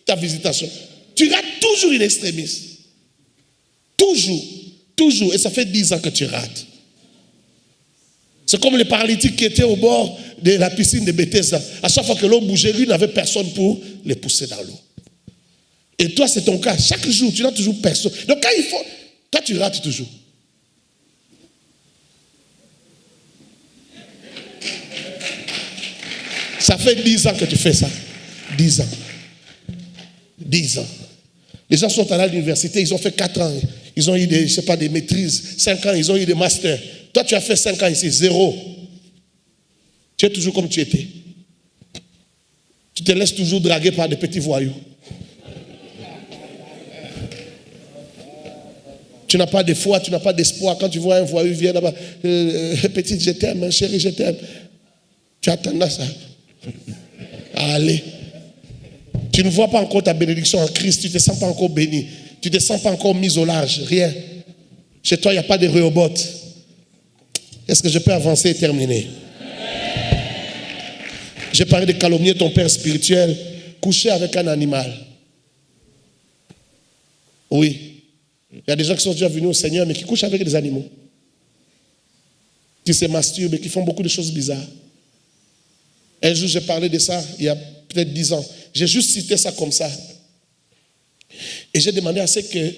ta visitation. Tu rates toujours in extremis. Toujours. Toujours. Et ça fait 10 ans que tu rates. C'est comme les paralytiques qui étaient au bord de la piscine de Bethesda. À chaque fois que l'eau bougeait, lui n'avait personne pour les pousser dans l'eau. Et toi, c'est ton cas. Chaque jour, tu n'as toujours personne. Donc quand il faut... Toi, tu rates toujours. Ça fait 10 ans que tu fais ça. 10 ans. 10 ans. Les gens sont allés à l'université, ils ont fait 4 ans. Ils ont eu des, je sais pas, des maîtrises. 5 ans, ils ont eu des masters. Toi, tu as fait 5 ans ici, 0. Tu es toujours comme tu étais. Tu te laisses toujours draguer par des petits voyous. Tu n'as pas de foi, tu n'as pas d'espoir. Quand tu vois un voyou vient là-bas, petite, je t'aime, chérie, je t'aime. Tu as tendance à aller. Tu ne vois pas encore ta bénédiction en Christ, tu ne te sens pas encore béni. Tu ne te sens pas encore mis au large, rien. Chez toi, il n'y a pas de Rehoboth. Est-ce que je peux avancer et terminer? J'ai parlé de calomnier ton père spirituel, coucher avec un animal. Oui. Il y a des gens qui sont déjà venus au Seigneur, mais qui couchent avec des animaux. Qui se masturbent et qui font beaucoup de choses bizarres. Un jour, j'ai parlé de ça, il y a peut-être 10 ans. J'ai juste cité ça comme ça. Et j'ai demandé à ce que,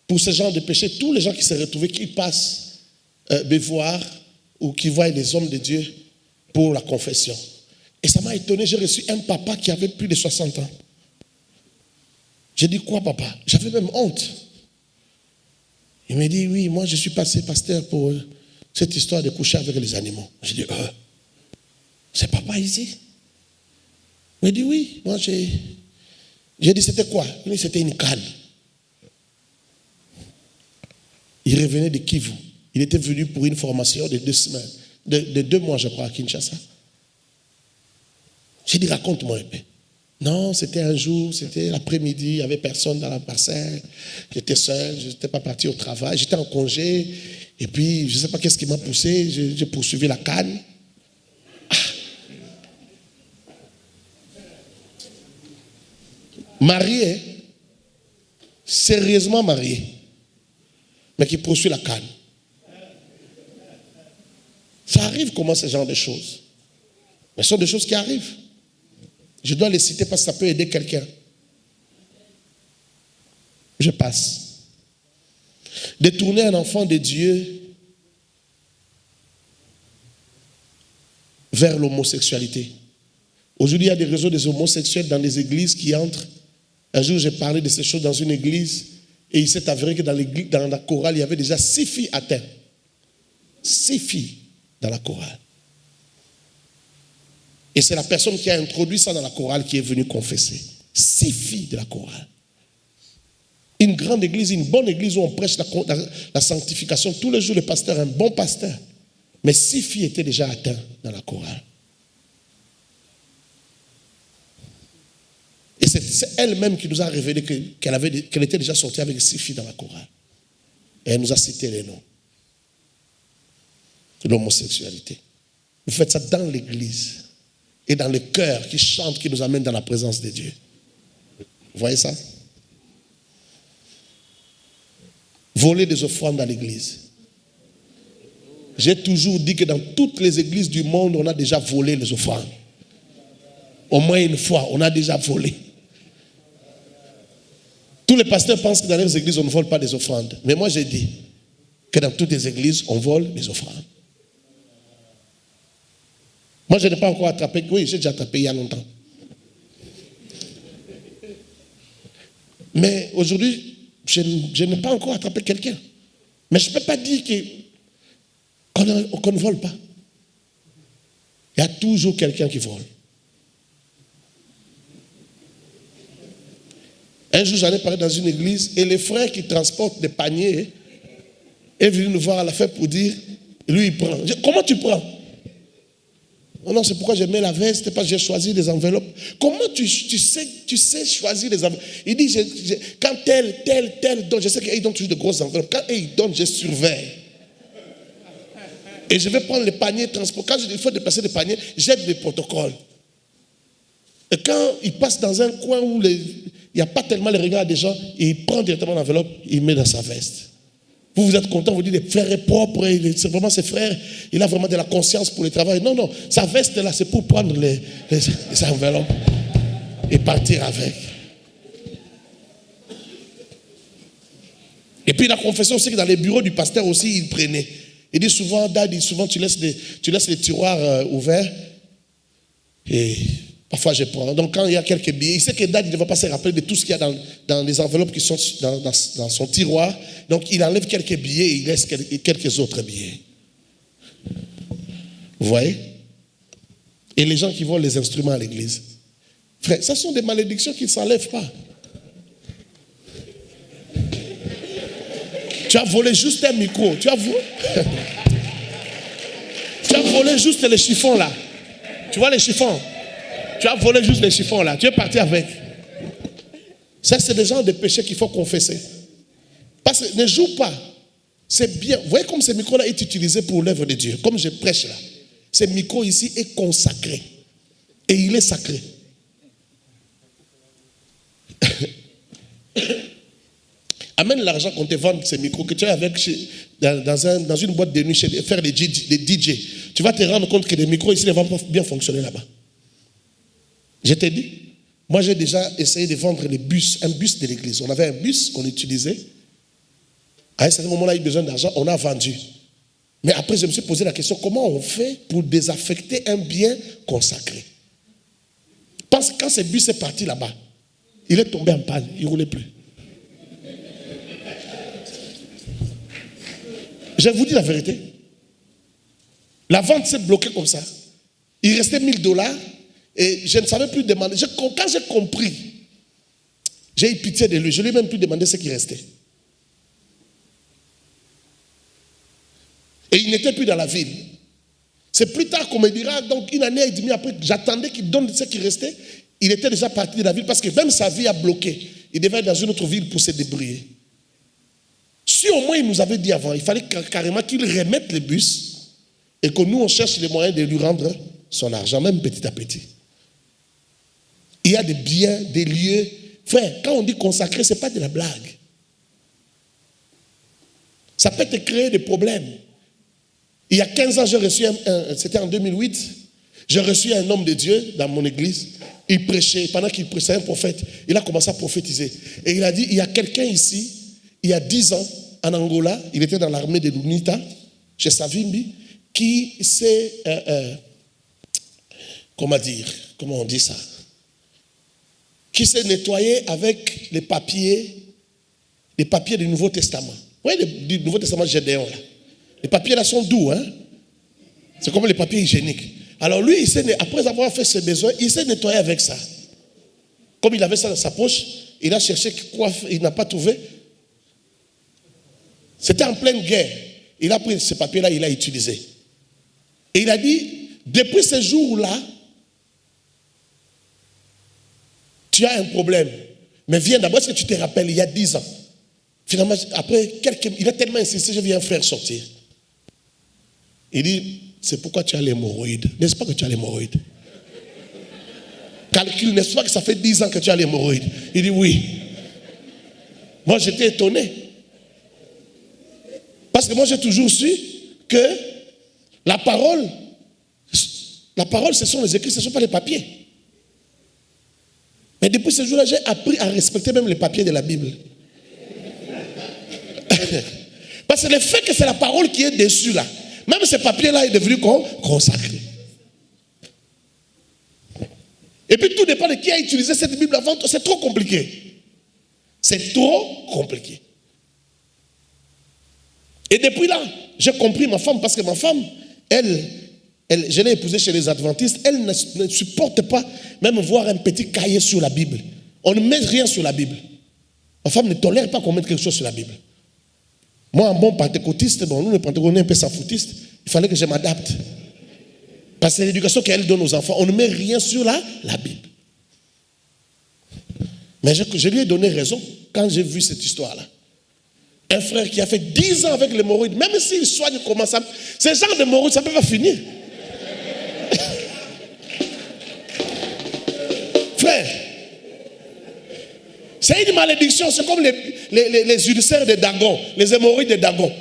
pour ce genre de péché, tous les gens qui se retrouvaient, qu'ils passent me voir ou qui voient les hommes de Dieu pour la confession. Et ça m'a étonné, j'ai reçu un papa qui avait plus de 60 ans. J'ai dit, quoi papa? J'avais même honte. Il m'a dit, oui, moi je suis passé pasteur pour cette histoire de coucher avec les animaux. J'ai dit, c'est papa ici? Il m'a dit, oui, moi j'ai dit, c'était quoi? Il m'a dit, c'était une canne. Il revenait de Kivu. Il était venu pour une formation de 2 semaines, de 2 mois, je crois, à Kinshasa. J'ai dit, raconte-moi un peu. Non, c'était un jour, c'était l'après-midi, il n'y avait personne dans la parcelle. J'étais seul, je n'étais pas parti au travail, j'étais en congé. Et puis, je ne sais pas qu'est-ce qui m'a poussé, j'ai poursuivi la canne. Ah. Marié, sérieusement marié, mais qui poursuit la canne. Ça arrive comment ce genre de choses? Mais ce sont des choses qui arrivent. Je dois les citer parce que ça peut aider quelqu'un. Je passe. Détourner un enfant de Dieu vers l'homosexualité. Aujourd'hui, il y a des réseaux des homosexuels dans les églises qui entrent. Un jour, j'ai parlé de ces choses dans une église et il s'est avéré que dans la chorale, il y avait déjà 6 filles atteintes. 6 filles dans la chorale. Et c'est la personne qui a introduit ça dans la chorale qui est venue confesser. 6 filles de la chorale. Une grande église, une bonne église où on prêche la sanctification. Tous les jours, le pasteur est un bon pasteur. Mais 6 filles étaient déjà atteintes dans la chorale. Et c'est elle-même qui nous a révélé qu'elle était déjà sortie avec 6 filles dans la chorale. Et elle nous a cité les noms. L'homosexualité. Vous faites ça dans l'église. Et dans le cœur qui chante, qui nous amène dans la présence de Dieu. Vous voyez ça? Voler des offrandes dans l'église. J'ai toujours dit que dans toutes les églises du monde, on a déjà volé les offrandes. Au moins une fois, on a déjà volé. Tous les pasteurs pensent que dans les églises, on ne vole pas des offrandes. Mais moi, j'ai dit que dans toutes les églises, on vole les offrandes. Moi, je n'ai pas encore attrapé. Oui, j'ai déjà attrapé il y a longtemps. Mais aujourd'hui, je n'ai pas encore attrapé quelqu'un. Mais je ne peux pas dire qu'on ne vole pas. Il y a toujours quelqu'un qui vole. Un jour, j'en ai parlé dans une église et les frères qui transportent des paniers est venu nous voir à la fin pour dire Lui, il prend. Comment tu prends? Oh non, c'est pourquoi je mets la veste, parce que j'ai choisi des enveloppes. Comment tu sais choisir les enveloppes? Il dit, quand tel donne, je sais qu'ils donnent toujours de grosses enveloppes. Quand ils donnent, je surveille. Et je vais prendre les paniers transport. Quand il faut déplacer les paniers, j'aide les protocoles. Et quand il passe dans un coin où il n'y a pas tellement les regards des gens, il prend directement l'enveloppe, il met dans sa veste. Vous êtes content, vous dites, le frère est propre, c'est vraiment ses frères, il a vraiment de la conscience pour le travail. Non, sa veste là, c'est pour prendre les enveloppes et partir avec. Et puis la confession, c'est que dans les bureaux du pasteur aussi, il prenait. Il dit souvent, Dad, souvent tu laisses les tiroirs ouverts. Et parfois je prends. Donc quand il y a quelques billets, il sait que Dad ne va pas se rappeler de tout ce qu'il y a dans les enveloppes qui sont dans son tiroir. Donc il enlève quelques billets et il laisse quelques autres billets. Vous voyez? Et les gens qui volent les instruments à l'église. Frère, ça sont des malédictions qui ne s'enlèvent pas. Tu as volé juste un micro. Tu as volé juste les chiffons là. Tu vois les chiffons? Tu as volé juste les chiffons là. Tu es parti avec. Ça, c'est des genres de péchés qu'il faut confesser. Parce que ne joue pas. C'est bien. Vous voyez comme ce micro-là est utilisé pour l'œuvre de Dieu. Comme je prêche là. Ce micro ici est consacré. Et il est sacré. Amène l'argent qu'on te vende ces micros que tu as avec dans une boîte de nuit faire des DJ. Tu vas te rendre compte que les micros ici ne vont pas bien fonctionner là-bas. Je t'ai dit, moi j'ai déjà essayé de vendre un bus de l'église. On avait un bus qu'on utilisait. À un certain moment, on a eu besoin d'argent, on a vendu. Mais après, je me suis posé la question, comment on fait pour désaffecter un bien consacré? Parce que quand ce bus est parti là-bas, il est tombé en panne, il ne roulait plus. Je vous dis la vérité. La vente s'est bloquée comme ça. Il restait $1000 et je ne savais plus demander. Quand j'ai compris, j'ai eu pitié de lui. Je lui ai même plus demandé ce qui restait. Et il n'était plus dans la ville. C'est plus tard qu'on me dira, donc 1 année et demie après, j'attendais qu'il donne ce qui restait. Il était déjà parti de la ville parce que même sa vie a bloqué. Il devait être dans une autre ville pour se débrouiller. Si au moins il nous avait dit avant, il fallait carrément qu'il remette le bus et que nous on cherche les moyens de lui rendre son argent, même petit à petit. Il y a des biens, des lieux. Frère, quand on dit consacré, ce n'est pas de la blague. Ça peut te créer des problèmes. Il y a 15 ans, j'ai reçu c'était en 2008, j'ai reçu un homme de Dieu dans mon église. Il prêchait, pendant qu'il prêchait, un prophète, il a commencé à prophétiser. Et il a dit, il y a quelqu'un ici, il y a 10 ans, en Angola, il était dans l'armée de l'UNITA, chez Savimbi, qui s'est, comment on dit ça, qui s'est nettoyé avec les papiers du Nouveau Testament. Vous voyez, du Nouveau Testament Gédéon, là. Les papiers là sont doux, hein. C'est comme les papiers hygiéniques. Alors lui, après avoir fait ses besoins, il s'est nettoyé avec ça. Comme il avait ça dans sa poche, il a cherché quoi, il n'a pas trouvé. C'était en pleine guerre. Il a pris ce papier-là, il l'a utilisé. Et il a dit, depuis ce jour-là, tu as un problème. Mais viens d'abord, est-ce que tu te rappelles, il y a 10 ans. Finalement, après, il a tellement insisté, je viens un frère sortir. Il dit, c'est pourquoi tu as l'hémorroïde. N'est-ce pas que tu as l'hémorroïde? Calcule, n'est-ce pas que ça fait 10 ans que tu as l'hémorroïde? Il dit oui. Moi, j'étais étonné. Parce que moi, j'ai toujours su que la parole, ce sont les écrits, ce ne sont pas les papiers. Mais depuis ce jour-là, j'ai appris à respecter même les papiers de la Bible. Parce que le fait que c'est la parole qui est dessus là, même ce papier-là est devenu consacré. Et puis tout dépend de qui a utilisé cette Bible avant. C'est trop compliqué. C'est trop compliqué. Et depuis là, j'ai compris ma femme, parce que ma femme, elle, je l'ai épousée chez les adventistes, elle ne supporte pas même voir un petit cahier sur la Bible. On ne met rien sur la Bible. Ma femme ne tolère pas qu'on mette quelque chose sur la Bible. Moi, un bon pentecôtiste, bon, nous les pentecôtistes, on est un peu safoutistes, Il fallait que je m'adapte. Parce que l'éducation qu'elle donne aux enfants, on ne met rien sur la Bible. Mais je lui ai donné raison quand j'ai vu cette histoire-là. Un frère qui a fait 10 ans avec l'hémorroïde, même s'il soigne comment ça, ce genre d'hémorroïde, ça ne peut pas finir. Frère, c'est une malédiction, c'est comme les ulcères de Dagon, les hémorroïdes de Dagon.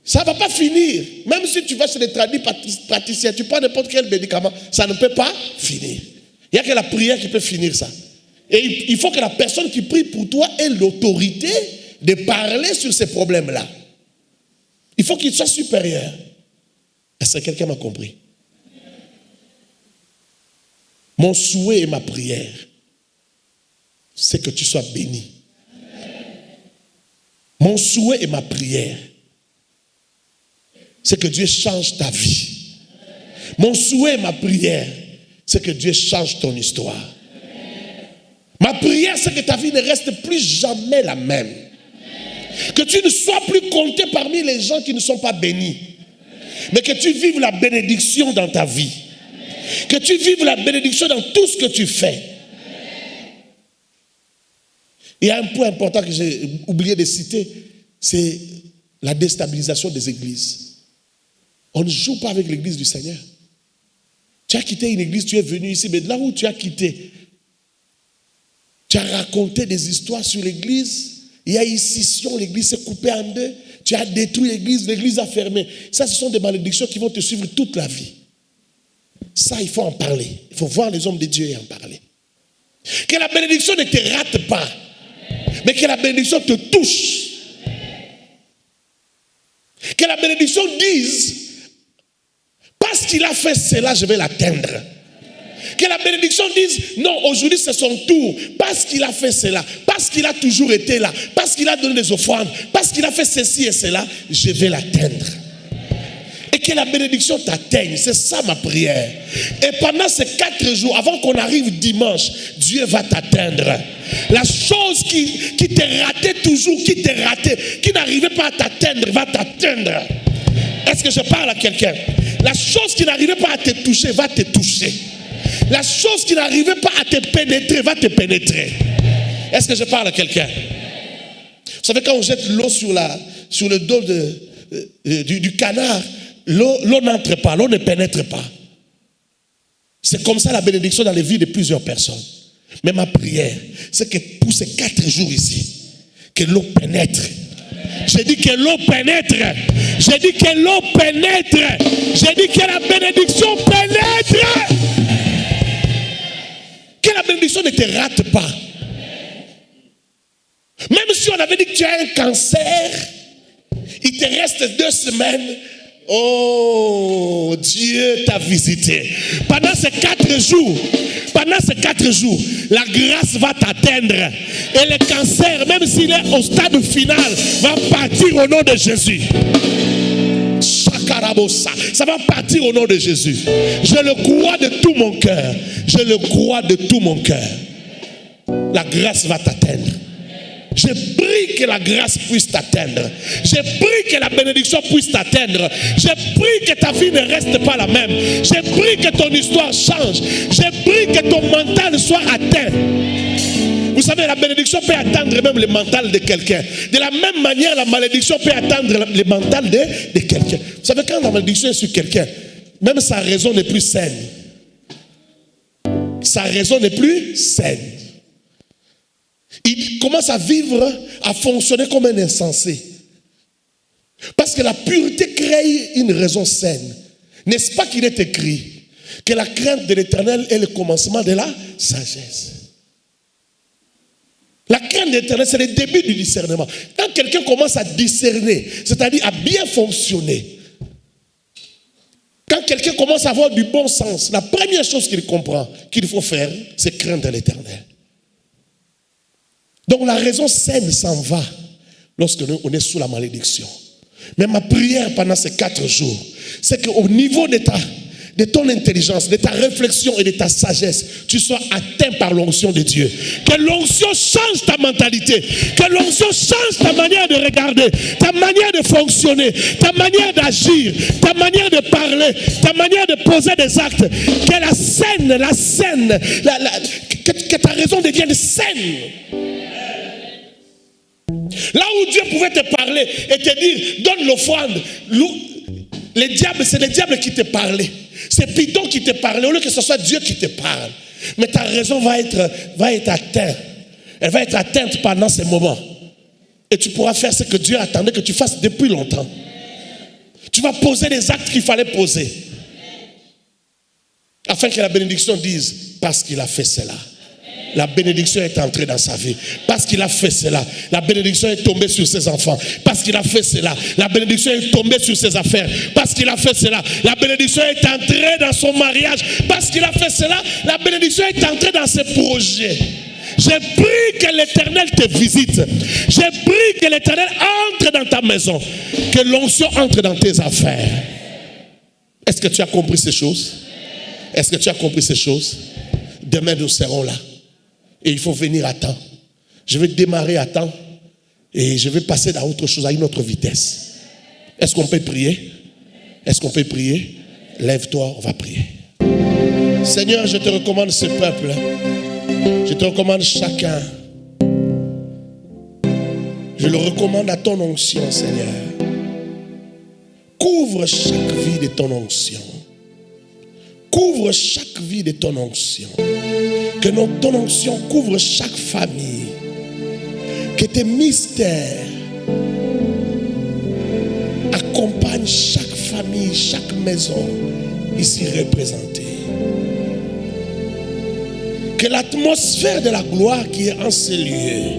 Ça ne va pas finir. Même si tu vas chez les praticiens, tu prends n'importe quel médicament, ça ne peut pas finir. Il n'y a que la prière qui peut finir ça. Et il faut que la personne qui prie pour toi ait l'autorité de parler sur ces problèmes-là. Il faut qu'il soit supérieur. Est-ce que quelqu'un m'a compris? Mon souhait et ma prière, c'est que tu sois béni. Mon souhait et ma prière, c'est que Dieu change ta vie. Mon souhait et ma prière, c'est que Dieu change ton histoire. Ma prière, c'est que ta vie ne reste plus jamais la même. Que tu ne sois plus compté parmi les gens qui ne sont pas bénis. Mais que tu vives la bénédiction dans ta vie. Que tu vives la bénédiction dans tout ce que tu fais. Il y a un point important que j'ai oublié de citer, c'est la déstabilisation des églises. On ne joue pas avec l'église du Seigneur. Tu as quitté une église, tu es venu ici, mais de là où tu as quitté, tu as raconté des histoires sur l'église. Il y a eu scission, l'église s'est coupée en deux. Tu as détruit l'église a fermé. Ça, ce sont des malédictions qui vont te suivre toute la vie. Ça, il faut en parler. Il faut voir les hommes de Dieu et en parler. Que la bénédiction ne te rate pas, mais que la bénédiction te touche. Que la bénédiction dise, parce qu'il a fait cela, je vais l'atteindre. Que la bénédiction dise, non, aujourd'hui c'est son tour, parce qu'il a fait cela, parce qu'il a toujours été là, parce qu'il a donné des offrandes, parce qu'il a fait ceci et cela, je vais l'atteindre. Et que la bénédiction t'atteigne, c'est ça ma prière. Et pendant ces 4 jours, avant qu'on arrive dimanche, Dieu va t'atteindre. La chose qui te ratait toujours, qui n'arrivait pas à t'atteindre, va t'atteindre. Est-ce que je parle à quelqu'un? La chose qui n'arrivait pas à te toucher, va te toucher. La chose qui n'arrivait pas à te pénétrer, va te pénétrer. Est-ce que je parle à quelqu'un? Vous savez, quand on jette l'eau sur le dos du canard, l'eau n'entre pas, l'eau ne pénètre pas. C'est comme ça la bénédiction dans les vies de plusieurs personnes. Mais ma prière, c'est que pour ces 4 jours ici, que l'eau pénètre. J'ai dit que l'eau pénètre. J'ai dit que l'eau pénètre. J'ai dit que la bénédiction pénètre. Que la bénédiction ne te rate pas. Même si on avait dit que tu as un cancer, il te reste 2 semaines. Oh, Dieu t'a visité. Pendant ces 4 jours, la grâce va t'atteindre. Et le cancer, même s'il est au stade final, va partir au nom de Jésus. Ça va partir au nom de Jésus. Je le crois de tout mon cœur. Je le crois de tout mon cœur. La grâce va t'atteindre. Je prie que la grâce puisse t'atteindre. Je prie que la bénédiction puisse t'atteindre. Je prie que ta vie ne reste pas la même. Je prie que ton histoire change. Je prie que ton mental soit atteint. Vous savez, la bénédiction peut atteindre même le mental de quelqu'un. De la même manière, la malédiction peut atteindre le mental de quelqu'un. Vous savez, quand la malédiction est sur quelqu'un, même sa raison n'est plus saine. Sa raison n'est plus saine. Il commence à vivre, à fonctionner comme un insensé. Parce que la pureté crée une raison saine. N'est-ce pas qu'il est écrit que la crainte de l'Éternel est le commencement de la sagesse? La crainte de l'Éternel, c'est le début du discernement. Quand quelqu'un commence à discerner, c'est-à-dire à bien fonctionner, quand quelqu'un commence à avoir du bon sens, la première chose qu'il comprend qu'il faut faire, c'est craindre l'Éternel. Donc la raison saine s'en va lorsque on est sous la malédiction. Mais ma prière pendant ces 4 jours, c'est qu'au niveau de de ton intelligence, de ta réflexion et de ta sagesse, tu sois atteint par l'onction de Dieu. Que l'onction change ta mentalité, que l'onction change ta manière de regarder, ta manière de fonctionner, ta manière d'agir, ta manière de parler, ta manière de poser des actes. Que la scène, que ta raison devienne saine. Là où Dieu pouvait te parler et te dire, donne l'offrande, c'est le diable qui te parlait. C'est Python qui te parlait, au lieu que ce soit Dieu qui te parle. Mais ta raison va être atteinte. Elle va être atteinte pendant ces moments. Et tu pourras faire ce que Dieu attendait que tu fasses depuis longtemps. Tu vas poser les actes qu'il fallait poser. Afin que la bénédiction dise, parce qu'il a fait cela. La bénédiction est entrée dans sa vie. Parce qu'il a fait cela, la bénédiction est tombée sur ses enfants. Parce qu'il a fait cela, la bénédiction est tombée sur ses affaires. Parce qu'il a fait cela, la bénédiction est entrée dans son mariage. Parce qu'il a fait cela, la bénédiction est entrée dans ses projets. J'ai pris que l'Éternel te visite. J'ai pris que l'Éternel entre dans ta maison. Que l'onction entre dans tes affaires. Est-ce que tu as compris ces choses? Est-ce que tu as compris ces choses? Demain nous serons là. Et il faut venir à temps. Je vais démarrer à temps. Et je vais passer à autre chose, à une autre vitesse. Est-ce qu'on peut prier? Est-ce qu'on peut prier? Lève-toi, on va prier. Seigneur, je te recommande ce peuple. Je te recommande chacun. Je le recommande à ton onction, Seigneur. Couvre chaque vie de ton onction. Couvre chaque vie de ton onction. Que ton onction couvre chaque famille. Que tes mystères accompagnent chaque famille, chaque maison ici représentée. Que l'atmosphère de la gloire qui est en ces lieux,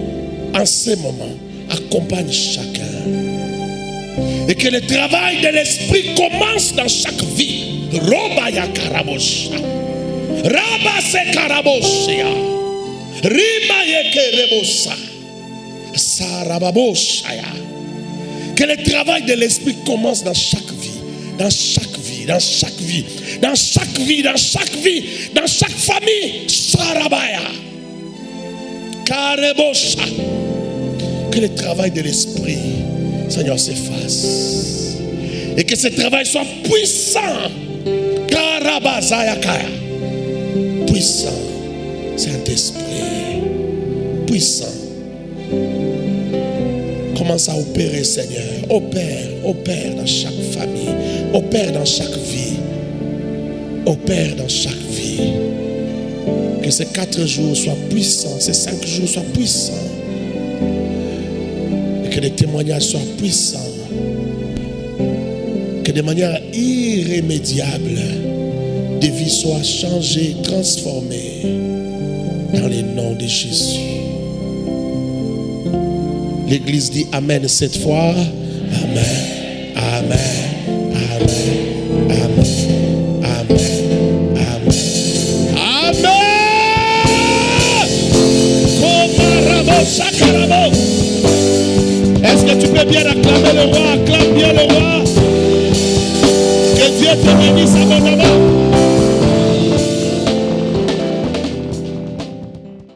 en ces moments, accompagne chacun. Et que le travail de l'esprit commence dans chaque vie. Robaya karabosha. Rabase karabosia. Rimaye kerebosa. Sarababoshaya. Que le travail de l'esprit commence dans chaque vie. Dans chaque vie. Dans chaque vie. Dans chaque vie. Dans chaque vie. Dans chaque famille. Sarabaya. Karebosha. Que le travail de l'esprit, Seigneur, s'efface. Et que ce travail soit puissant. Karabazayakaya. Puissant. Saint-Esprit. Puissant. Commence à opérer, Seigneur. Opère dans chaque famille. Opère dans chaque vie. Opère dans chaque vie. Que ces 4 jours soient puissants. Ces 5 jours soient puissants. Et que les témoignages soient puissants. Que de manière irrémédiable, des vies soient changées, transformées dans le nom de Jésus. L'Église dit Amen cette fois. Amen. Amen. Amen. Amen. Amen. Amen. Amen. Est-ce que tu peux bien acclamer le roi? Acclame bien le roi. Que Dieu te bénisse abondamment.